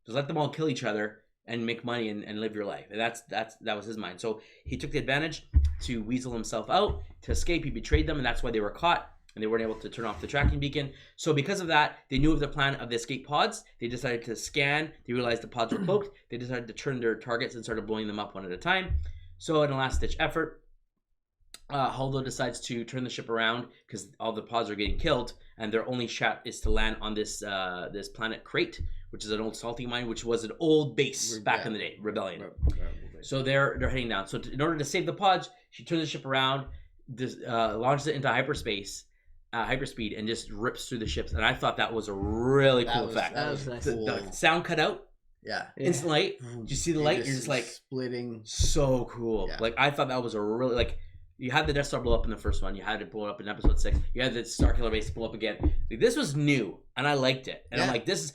Just let them all kill each other and make money and live your life. And that was his mind. So he took the advantage to weasel himself out, to escape. He betrayed them, and that's why they were caught. And they weren't able to turn off the tracking beacon. So because of that, they knew of the plan of the escape pods. They decided to scan. They realized the pods were cloaked. They decided to turn their targets and started blowing them up one at a time. So in a last-ditch effort, Holdo decides to turn the ship around because all the pods are getting killed, and their only shot is to land on this planet Crate, which is an old salting mine, which was an old base back in the day, Rebellion. So they're heading down. So in order to save the pods, she turns the ship around, launches it into hyperspeed, and just rips through the ships. And I thought that was a really cool effect. That was nice. The sound cut out. Yeah. Instant light. You see the light, you're just like splitting. So cool. Yeah. Like, I thought that was a really, like, you had the Death Star blow up in the first one. You had it blow up in episode 6. You had the Starkiller base blow up again. Like, this was new, and I liked it. And I'm like, this is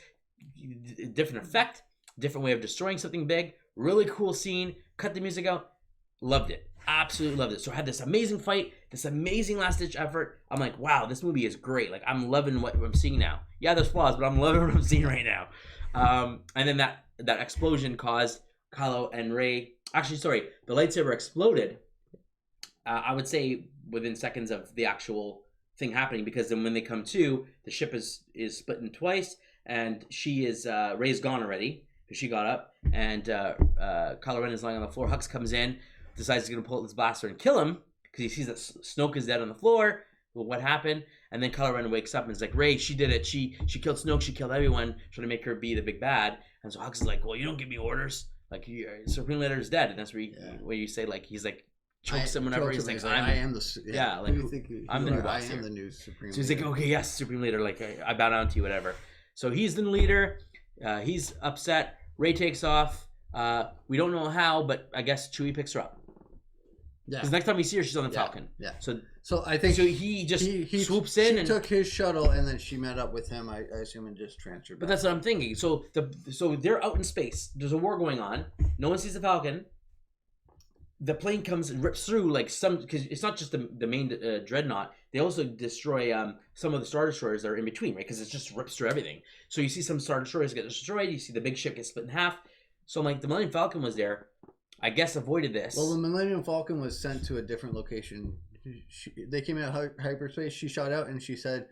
a different effect, different way of destroying something big. Really cool scene. Cut the music out. Loved it. Absolutely loved it. So I had this amazing fight, this amazing last-ditch effort. I'm like, wow, this movie is great. Like, I'm loving what I'm seeing now. Yeah, there's flaws, but I'm loving what I'm seeing right now. And then that explosion caused Kylo and Rey. Actually, sorry, the lightsaber exploded. I would say within seconds of the actual thing happening, because then when they come to, the ship is split in twice, and Rey's gone already because she got up, and Kylo Ren is lying on the floor. Hux comes in, decides he's going to pull out this blaster and kill him because he sees that Snoke is dead on the floor. Well, what happened? And then Kylo Ren wakes up and is like, Rey, she did it. She killed Snoke. She killed everyone, trying to make her be the big bad. And so Hux is like, well, you don't give me orders. Like, Supreme Leader is dead. And that's where you say, like, he's like, chokes him whenever. He's like, I am the I'm the new boss here. I am the new Supreme Leader. So he's like, okay, yes, Supreme Leader. Like, I bow down to you, whatever. So he's the leader. He's upset. Rey takes off. We don't know how, but I guess Chewie picks her up. Yeah. Because next time we see her, she's on the Falcon. Yeah. So I think he just swoops in. She took his shuttle, and then she met up with him. I assume, and just transferred. But that's what I'm thinking. So they're out in space. There's a war going on. No one sees the Falcon. The plane comes and rips through because it's not just the main dreadnought. They also destroy some of the Star Destroyers that are in between, right? Because it just rips through everything. So you see some Star Destroyers get destroyed. You see the big ship get split in half. So I'm like, the Millennium Falcon was there. I guess avoided this. Well, the Millennium Falcon was sent to a different location. They came out of hyperspace. She shot out and she said,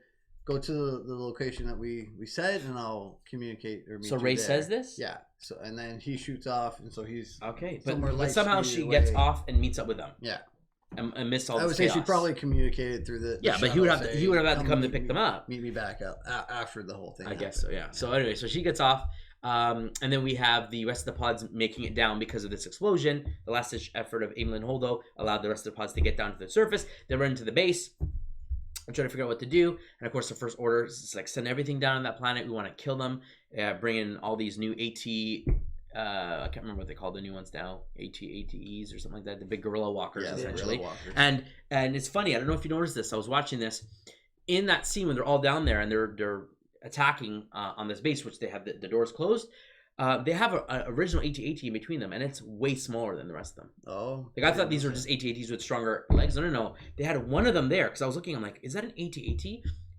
"Go to the location that we said, and I'll communicate or meet you Rey there." says this? Yeah. So and then he shoots off, and so he's okay. But somehow she gets off and meets up with them. Yeah. And missed all. I would say she probably communicated through the but he would have to come to pick them up. Meet me back up after the whole thing. I guess so. Yeah. So anyway, so she gets off. And then we have the rest of the pods making it down because of this explosion. The last-ditch effort of Aemon and Holdo allowed the rest of the pods to get down to the surface. They run into the base and try to figure out what to do. And of course, the First Order is like, send everything down on that planet. We want to kill them. Bring in all these new I can't remember what they call the new ones now. ATEs or something like that. The big gorilla walkers, essentially. Gorilla walkers. And it's funny. I don't know if you noticed this. I was watching this. in that scene when they're all down there and they're attacking on this base, which they have the doors closed. They have an original AT-AT in between them, and it's way smaller than the rest of them. Oh, like I thought these were just AT-ATs with stronger legs. No. They had one of them there because I was looking. I'm like, is that an AT-AT?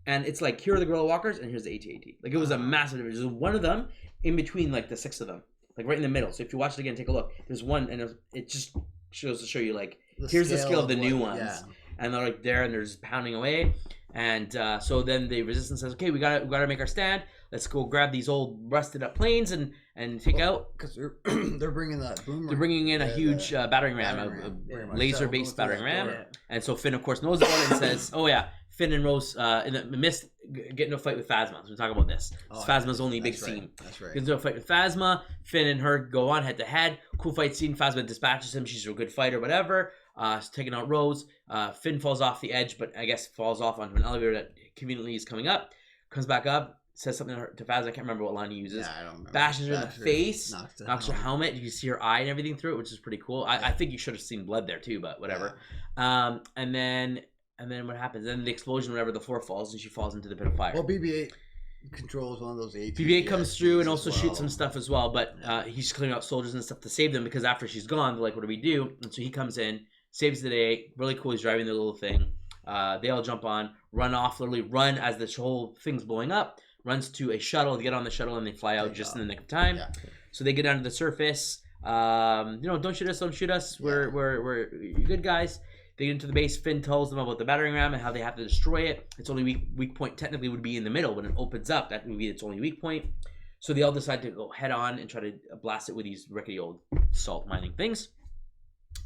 And it's like, here are the guerrilla walkers, and here's the AT-AT. Like it was a massive difference. There's one of them in between like the 6 of them, like right in the middle. So if you watch it again, take a look. There's one, and it just shows to show you like here's the scale of the new ones, and they're like there, and they're just pounding away. And so then the resistance says, okay, we gotta make our stand. Let's go grab these old rusted up planes and take out, because they're bringing that boomerang. They're bringing in a huge battering ram, a laser based battering ram. And so Finn of course knows about it and says, oh yeah, Finn and Rose in the mist get into a fight with Phasma. So we talk about this. Phasma's only big scene. That's right. Gets into a fight with Phasma. Finn and her go on head to head. Cool fight scene. Phasma dispatches him. She's a good fighter, whatever. Taking out Rose. Finn falls off the edge, but I guess falls off onto an elevator that conveniently is coming up. Comes back up. Says something to Phasma. I can't remember what line he uses. Yeah, I don't remember. Bashes her in the face. Knocks her helmet. You can see her eye and everything through it, which is pretty cool. I think you should have seen blood there too, but whatever. Yeah. And then what happens? Then the explosion, whenever the floor falls, and she falls into the pit of fire. Well, BB-8 controls one of those AT. BB-8 comes through and also shoots some stuff as well, but he's clearing out soldiers and stuff to save them because after she's gone, they're like, what do we do? And so he comes in, saves the day. Really cool. He's driving the little thing. They all jump on, run off, literally run as this whole thing's blowing up, runs to a shuttle, they get on the shuttle, and they fly out just in the nick of time. Yeah. So they get down to the surface. Don't shoot us. We're you good guys. They get into the base. Finn tells them about the battering ram and how they have to destroy it. Its only weak point technically would be in the middle. When it opens up, that would be its only weak point. So they all decide to go head on and try to blast it with these rickety old salt mining things.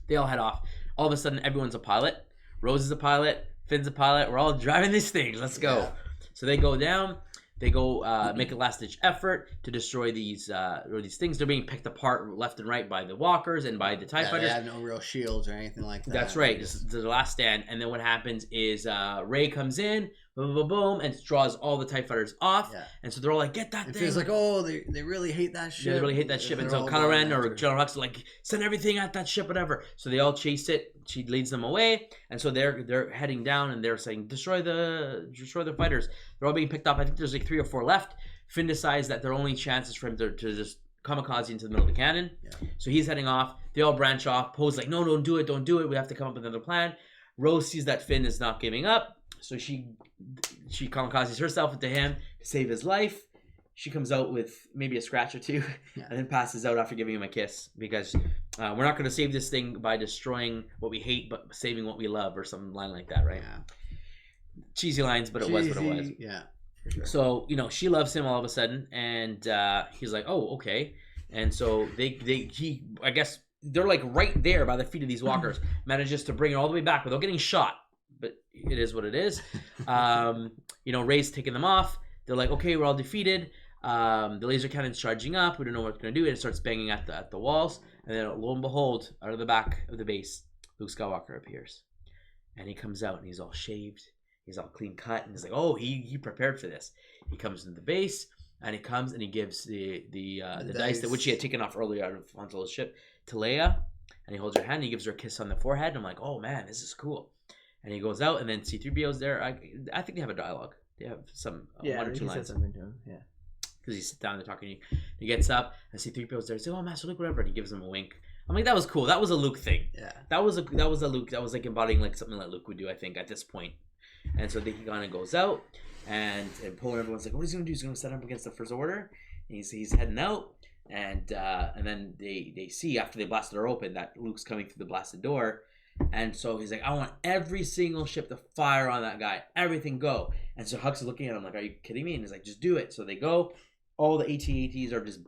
They all head off. All of a sudden, everyone's a pilot. Rose is a pilot. Finn's a pilot. We're all driving these things. Let's go. Yeah. So they go down. They go make a last-ditch effort to destroy these things. They're being picked apart left and right by the walkers and by the TIE fighters. They have no real shields or anything like that. That's right. This is the last stand. And then what happens is Rey comes in, boom, boom, boom, and draws all the TIE fighters off. Yeah. And so they're all like, get that thing. It feels like, oh, they really hate that ship. Yeah, they really hate that ship. And so Kylo Ren or General Hux are like, send everything at that ship, whatever. So they all chase it. She leads them away. And so they're heading down and they're saying, destroy the fighters. They're all being picked up. I think there's like 3 or 4 left. Finn decides that their only chance is for him to just kamikaze into the middle of the cannon. Yeah. So he's heading off. They all branch off. Poe's like, no, don't do it. We have to come up with another plan. Rose sees that Finn is not giving up. So she kamikazes herself into him to save his life. She comes out with maybe a scratch or 2 and then passes out after giving him a kiss because we're not going to save this thing by destroying what we hate, but saving what we love or some line like that, right? Yeah. Cheesy lines, but it was what it was. Yeah, for sure. So, she loves him all of a sudden, and he's like, oh, okay. And so I guess they're like right there by the feet of these walkers, manages to bring it all the way back without getting shot. But it is what it is. Rey's taking them off. They're like, okay, we're all defeated. The laser cannon's charging up. We don't know what it's going to do. And it starts banging at the walls. And then lo and behold, out of the back of the base, Luke Skywalker appears. And he comes out and he's all shaved. He's all clean cut. And he's like, oh, he prepared for this. He comes into the base and he comes and he gives the dice that which he had taken off earlier out of Han Solo's ship to Leia. And he holds her hand and he gives her a kiss on the forehead. And I'm like, oh man, this is cool. And he goes out and then C-3PO's there. I think they have a dialogue. They have some 1 or 2 lines. Something to him. Yeah. Because he's down there talking to you. He gets up and C-3PO's there. He's like, oh, Master Luke, whatever. And he gives him a wink. I'm like, that was cool. That was a Luke thing. Yeah. That was a Luke. That was like embodying like something that Luke would do, I think, at this point. And so he kind of goes out and Poe and everyone's like, what is he going to do? He's going to set up against the First Order. And he's heading out. And then they see after they blasted her open that Luke's coming through the blasted door. And so he's like, I want every single ship to fire on that guy. Everything go. And so Hux is looking at him like, are you kidding me? And he's like, just do it. So they go. All the AT-ATs are just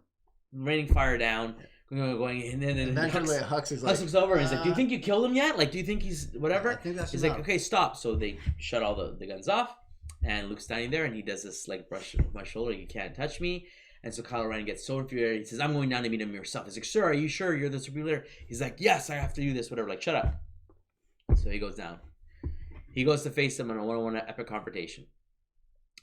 raining fire down. Going. And then eventually Hux is like, Hux looks over and he's like, do you think you killed him yet? Like, do you think he's whatever? I think that's he's enough. like, okay, stop. So they shut all the guns off. And Luke's standing there and he does this like brush with my shoulder. You can't touch me. And so Kylo Ren gets so infuriated. He says, I'm going down to meet him yourself. He's like, sir, are you sure you're the Supreme Leader? He's like, yes, I have to do this, whatever. Like, shut up. So he goes down. He goes to face them in a one-on-one epic confrontation.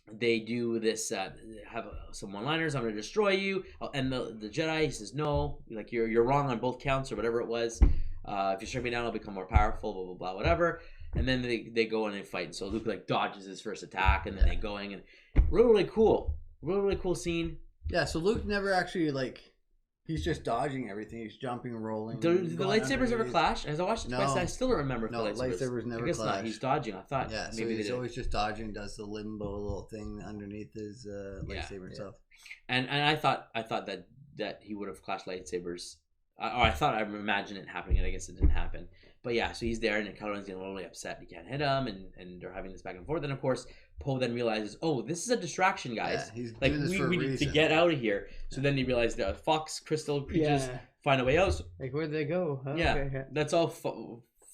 They do this, have some one-liners. I'm going to destroy you. And the Jedi, he says, no, like you're wrong on both counts or whatever it was. If you strike me down, I'll become more powerful, blah, blah, blah, whatever. and then they go and they fight. And so Luke like dodges his first attack, and then they going and really cool, really cool scene. Yeah, so Luke never actually like. He's just dodging everything. He's jumping, rolling. Do the lightsabers ever clash? As I watched it twice, I still don't remember if no, the lightsabers never I guess clash. not. He's dodging. I thought so maybe he's always just dodging. Does the limbo little thing underneath his lightsaber and stuff. And I thought that he would have clashed lightsabers. I thought I imagined it happening, and I guess it didn't happen. But yeah, so he's there, and Kylo Ren's getting really upset. He can't hit him, and they're having this back and forth. And of course, Poe then realizes, oh, this is a distraction, guys. Yeah, he's like doing this for a we need reason. to get out of here. So then he realized the Fox crystal creatures find a way out. So, like where'd they go? Oh, yeah, okay. let's all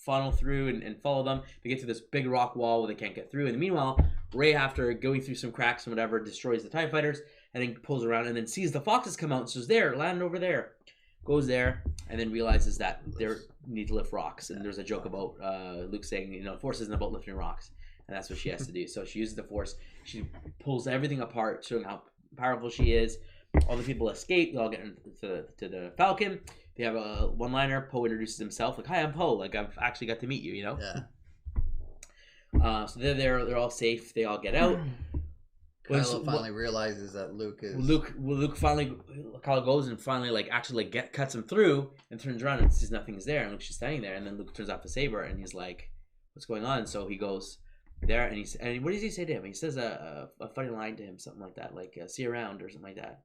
funnel through and follow them. They get to this big rock wall where they can't get through. And meanwhile, Rey, after going through some cracks and whatever, destroys the TIE fighters and then pulls around and then sees the Foxes come out and says, there, land over there. Goes there and then realizes that they need to lift rocks. And there's a joke about Luke saying, Force isn't about lifting rocks. And that's what she has to do. So she uses the Force. She pulls everything apart, showing how powerful she is. All the people escape. They all get into the Falcon. They have a one-liner. Poe introduces himself. Like, hi, I'm Poe. Like, I've actually got to meet you, Yeah. So they're there. They're all safe. They all get out. Kylo finally realizes that Luke is... Luke finally... Kylo goes and finally, actually cuts him through and turns around and sees nothing's there. And Luke's just standing there. And then Luke turns off the saber and he's like, what's going on? So he goes there and what does he say to him? He says a funny line to him, something like that, like see you around or something like that.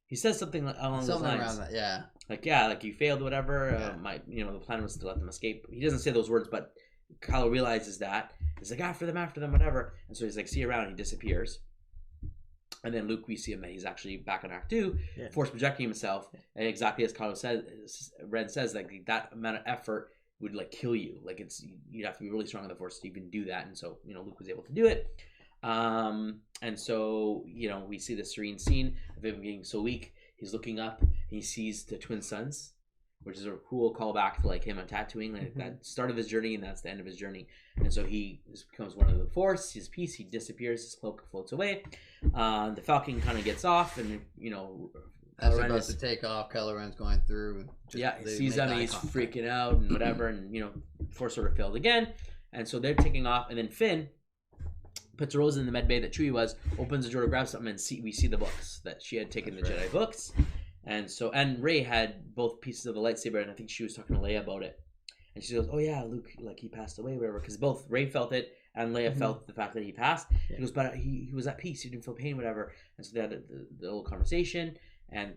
He says something along those lines. Around that, yeah. Like you failed, whatever. The plan was to let them escape. He doesn't say those words, but Kylo realizes that. He's like, after them, whatever. And so he's like, see you around. And he disappears. And then Luke, we see him that he's actually back on Act 2, Force projecting himself, and exactly as Kylo Ren says, like that amount of effort would kill you. Like you'd have to be really strong in the Force to even do that. And so Luke was able to do it. And so we see the serene scene of him getting so weak. He's looking up and he sees the twin suns, which is a cool callback to him on Tatooine, that start of his journey and that's the end of his journey. And so he becomes one of the Force. His piece, he disappears. His cloak floats away. The Falcon kind of gets off, and as they're about to take off, Kylo Ren's going through. He sees them and he's freaking out and whatever, and Force sort of failed again, and so they're taking off, and then Finn puts Rose in the med bay that Chewie was, opens the drawer to grab something, and we see the books that she had taken, Jedi books. And Rey had both pieces of the lightsaber, and I think she was talking to Leia about it. And she goes, oh yeah, Luke, he passed away, whatever. Because both Rey felt it, and Leia felt the fact that he passed. Yeah. She goes, but he was at peace, he didn't feel pain, whatever. And so they had the little conversation, and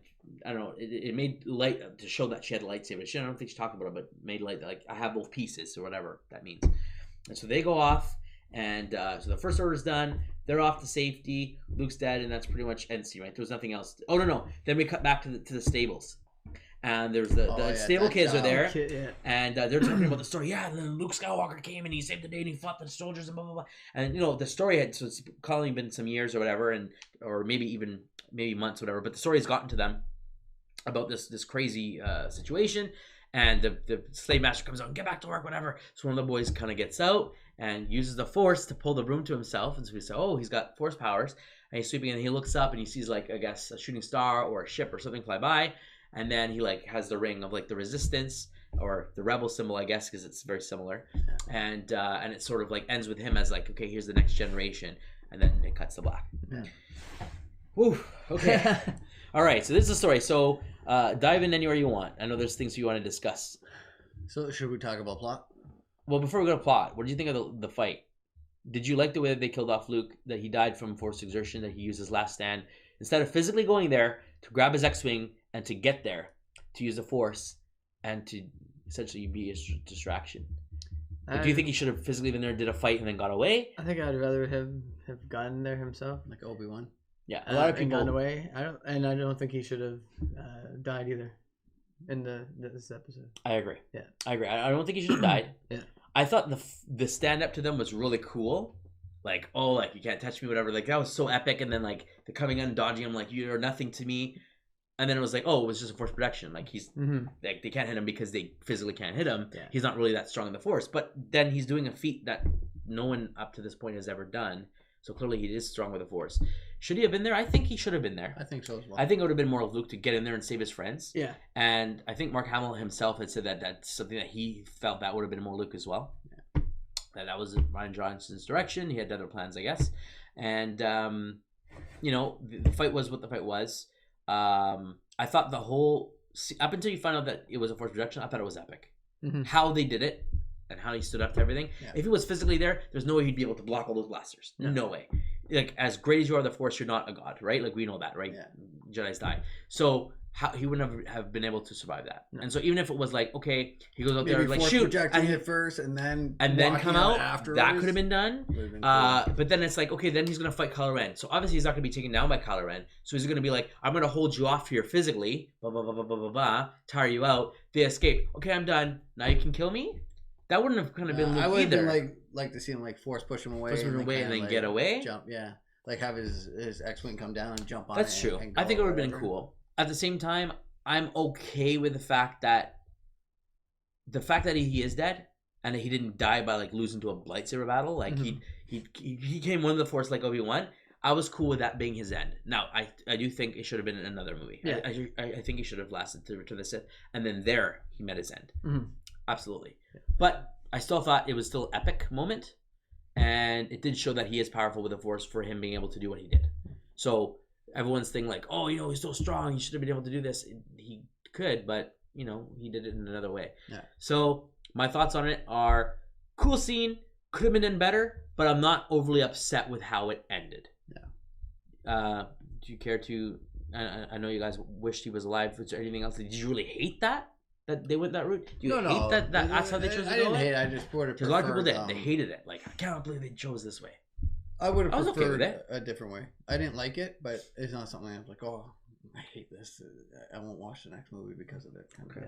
I don't know, it made light to show that she had a lightsaber. I don't think she talked about it, but made light, I have both pieces, or whatever that means. And so they go off, and so the First Order's done. They're off to safety. Luke's dead, and that's pretty much end scene, right? There was nothing else. Oh no! Then we cut back to the stables, and there's the stable kids are there, and they're talking about the story. Yeah, and then Luke Skywalker came and he saved the day and he fought the soldiers and blah blah blah. And the story had it's probably been some years or whatever, or maybe months, whatever. But the story has gotten to them about this crazy situation. And the slave master comes out and get back to work, whatever. So one of the boys kind of gets out and uses the Force to pull the room to himself. And so we say, oh, he's got Force powers. And he's sweeping, and he looks up and he sees I guess a shooting star or a ship or something fly by. And then he has the ring of the Resistance or the Rebel symbol, I guess, because it's very similar. And it sort of ends with him as okay, here's the next generation. And then it cuts to black. Yeah. Woo. Okay. All right. So this is the story. So dive in anywhere you want. I know there's things you want to discuss. So should we talk about plot? Well, before we go to plot, what did you think of the fight? Did you like the way that they killed off Luke, that he died from Force exertion, that he used his last stand? Instead of physically going there to grab his X-Wing and to get there, to use the Force and to essentially be a distraction. Do you think he should have physically been there, did a fight, and then got away? I think I'd rather have gotten there himself. Like Obi-Wan? Yeah, a lot of people gotten away. I don't think he should have died either in this episode. I agree. Yeah, I agree. I don't think he should have died. Yeah, I thought the stand up to them was really cool. You can't touch me, whatever. That was so epic. And then the coming in, dodging him, you're nothing to me. And then it was it was just a Force protection. He's they can't hit him because they physically can't hit him. Yeah. He's not really that strong in the Force. But then he's doing a feat that no one up to this point has ever done. So clearly he is strong with the Force. Should he have been there? I think he should have been there. I think so as well. I think it would have been more of Luke to get in there and save his friends. Yeah. And I think Mark Hamill himself had said that that's something that he felt that would have been more Luke as well. Yeah. That was Ryan Johnson's direction. He had other plans, I guess. And you know, the fight was what the fight was. I thought the whole up until you find out that it was a forced projection, I thought it was epic. Mm-hmm. How they did it and how he stood up to everything. Yeah. If he was physically there, there's no way he'd be able to block all those blasters. No way. Like, as great as you are the Force, you're not a god, right? Like, we know that, right? Yeah. Jedis die. So how he wouldn't have been able to survive that. No. And so even if it was like, okay, he goes out Maybe there like force shoot projecting and, it first and then come out, afterwards. that could have been done. Would've been cool. But then it's like, okay, then he's gonna fight Kylo Ren. So obviously he's not gonna be taken down by Kylo Ren. So he's gonna be like, I'm gonna hold you off here physically, blah blah blah blah blah blah blah, tire you out. They escape. Okay, I'm done. Now you can kill me. That wouldn't have kind of been Luke I would either. have been like to see him like force push him away, Push him away and then like, get away. jump, yeah, like have his X-wing come down and jump on. That's it true. and I think it go would have been wherever. cool. At the same time, I'm okay with the fact that he is dead and that he didn't die by like losing to a lightsaber battle. Like he came one of the Force like Obi-Wan. I was cool with that being his end. Now, I do think it should have been in another movie. Yeah. I think he should have lasted to Return of the Sith, and then there he met his end. Mm-hmm. Absolutely. But I still thought it was still an epic moment, and it did show that he is powerful with the Force for him being able to do what he did. So everyone's thing like, oh, you know, he's so strong, he should have been able to do this. He could, but you know, he did it in another way. Yeah. So my thoughts on it are cool scene, could have been done better, but I'm not overly upset with how it ended. Yeah. Do you care to? I know you guys wished he was alive. Was there anything else? Did you really hate that they went that route? Do you hate that that's how they chose to go? I didn't hate it. I just would have because a lot of people did. They hated it. Like, I can't believe they chose this way. I would have okay preferred with it. a different way. I didn't like it, but it's not something I was like, oh, I hate this. I won't watch the next movie because of it. Okay.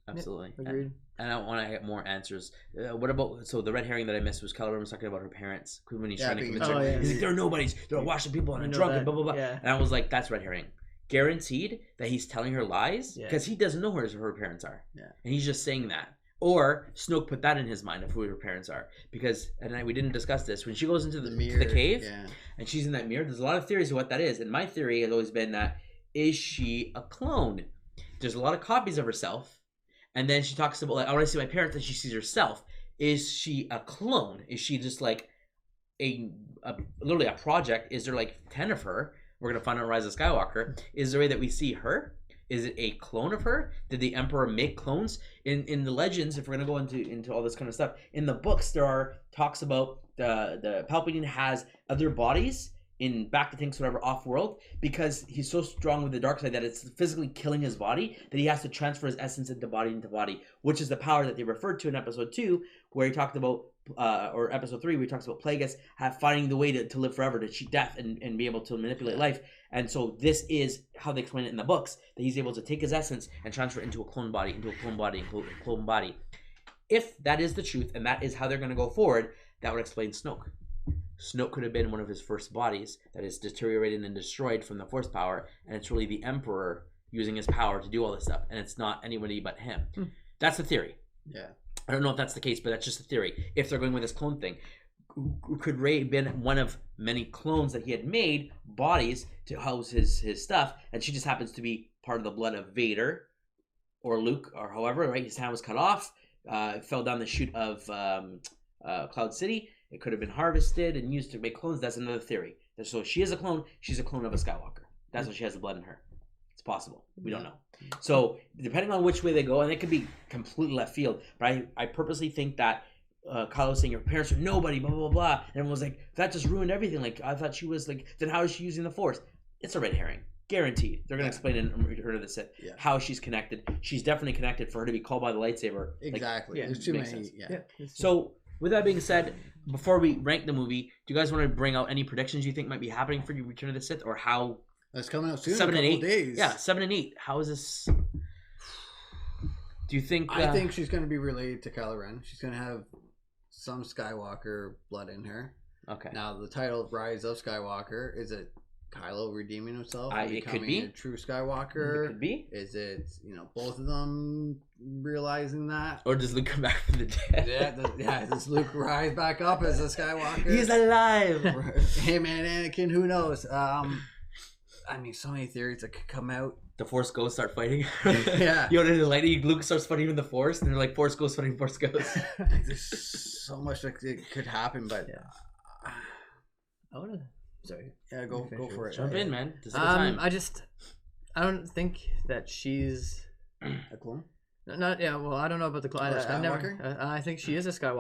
Absolutely. Yeah, agreed. And I want to get more answers. What about the red herring that I missed was Kylo Ren was talking about her parents when he's trying to convince her. yeah. He's like, they're nobodies. They're washing people and drunk and blah blah blah. Yeah. And I was like, that's red herring. Guaranteed that he's telling her lies because he doesn't know who her parents are. Yeah. And he's just saying that. Or Snoke put that in his mind of who her parents are. Because, and we didn't discuss this, when she goes into the mirror, to the cave and she's in that mirror, there's a lot of theories of what that is. And my theory has always been that, is she a clone? There's a lot of copies of herself. And then she talks about, like, I want to see my parents, and she sees herself. Is she a clone? Is she just like literally a project? Is there like 10 of her? We're going to find out in Rise of Skywalker. Is there a way that we see her? Is it a clone of her? Did the Emperor make clones? In the legends, if we're going to go into all this kind of stuff, in the books, there are talks about the Palpatine has other bodies in back to things whatever off-world because he's so strong with the dark side that it's physically killing his body that he has to transfer his essence into body, which is the power that they referred to in episode 2 where he talked about or episode 3 where he talks about Plagueis finding the way to live forever, to cheat death and be able to manipulate life. And so this is how they explain it in the books, that he's able to take his essence and transfer it into a clone body, If that is the truth and that is how they're going to go forward, that would explain Snoke. Snoke could have been one of his first bodies that is deteriorated and destroyed from the Force power, and it's really the Emperor using his power to do all this stuff, and it's not anybody but him. That's the theory. Yeah. I don't know if that's the case, but that's just the theory. If they're going with this clone thing, could Rey have been one of many clones that he had made, bodies to house his stuff, and she just happens to be part of the blood of Vader or Luke or however, right? His hand was cut off, fell down the chute of Cloud City. It could have been harvested and used to make clones. That's another theory. So she is a clone. She's a clone of a Skywalker. That's why she has the blood in her. It's possible. We don't know. So depending on which way they go, and it could be completely left field, but I purposely think that Kylo saying your parents are nobody, blah, blah, blah. And everyone was like, that just ruined everything. Like, I thought she was like, then how is she using the Force? It's a red herring. Guaranteed. They're going to explain in Return of the Sith how she's connected. She's definitely connected for her to be called by the lightsaber. Exactly. Like, There's too many. Yeah. So with that being said, before we rank the movie, do you guys want to bring out any predictions you think might be happening for you Return of the Sith, or how? That's coming out soon. 7 and 8 days. Yeah, 7 and 8. How is this? Do you think? I think she's going to be related to Kylo Ren. She's going to have some Skywalker blood in her. Okay. Now the title Rise of Skywalker, is it Kylo redeeming himself? It could be a true Skywalker. It could be. Is it both of them realizing that? Or does Luke come back from the dead? Does Luke rise back up as a Skywalker? He's alive. Him and Anakin, who knows? I mean, so many theories that could come out. the Force Ghosts start fighting. Yeah. Yoda and the lightning. Luke starts fighting in the Force, and they're like Force Ghosts fighting Force Ghosts. There's so much that it could happen, but I want to. Sorry. yeah, go for it. Jump in, man. This is the time. I don't think that she's A clone? not. Yeah. Well, I don't know about the clone. Or a I never. Skywalker? I think she is a Skywalker.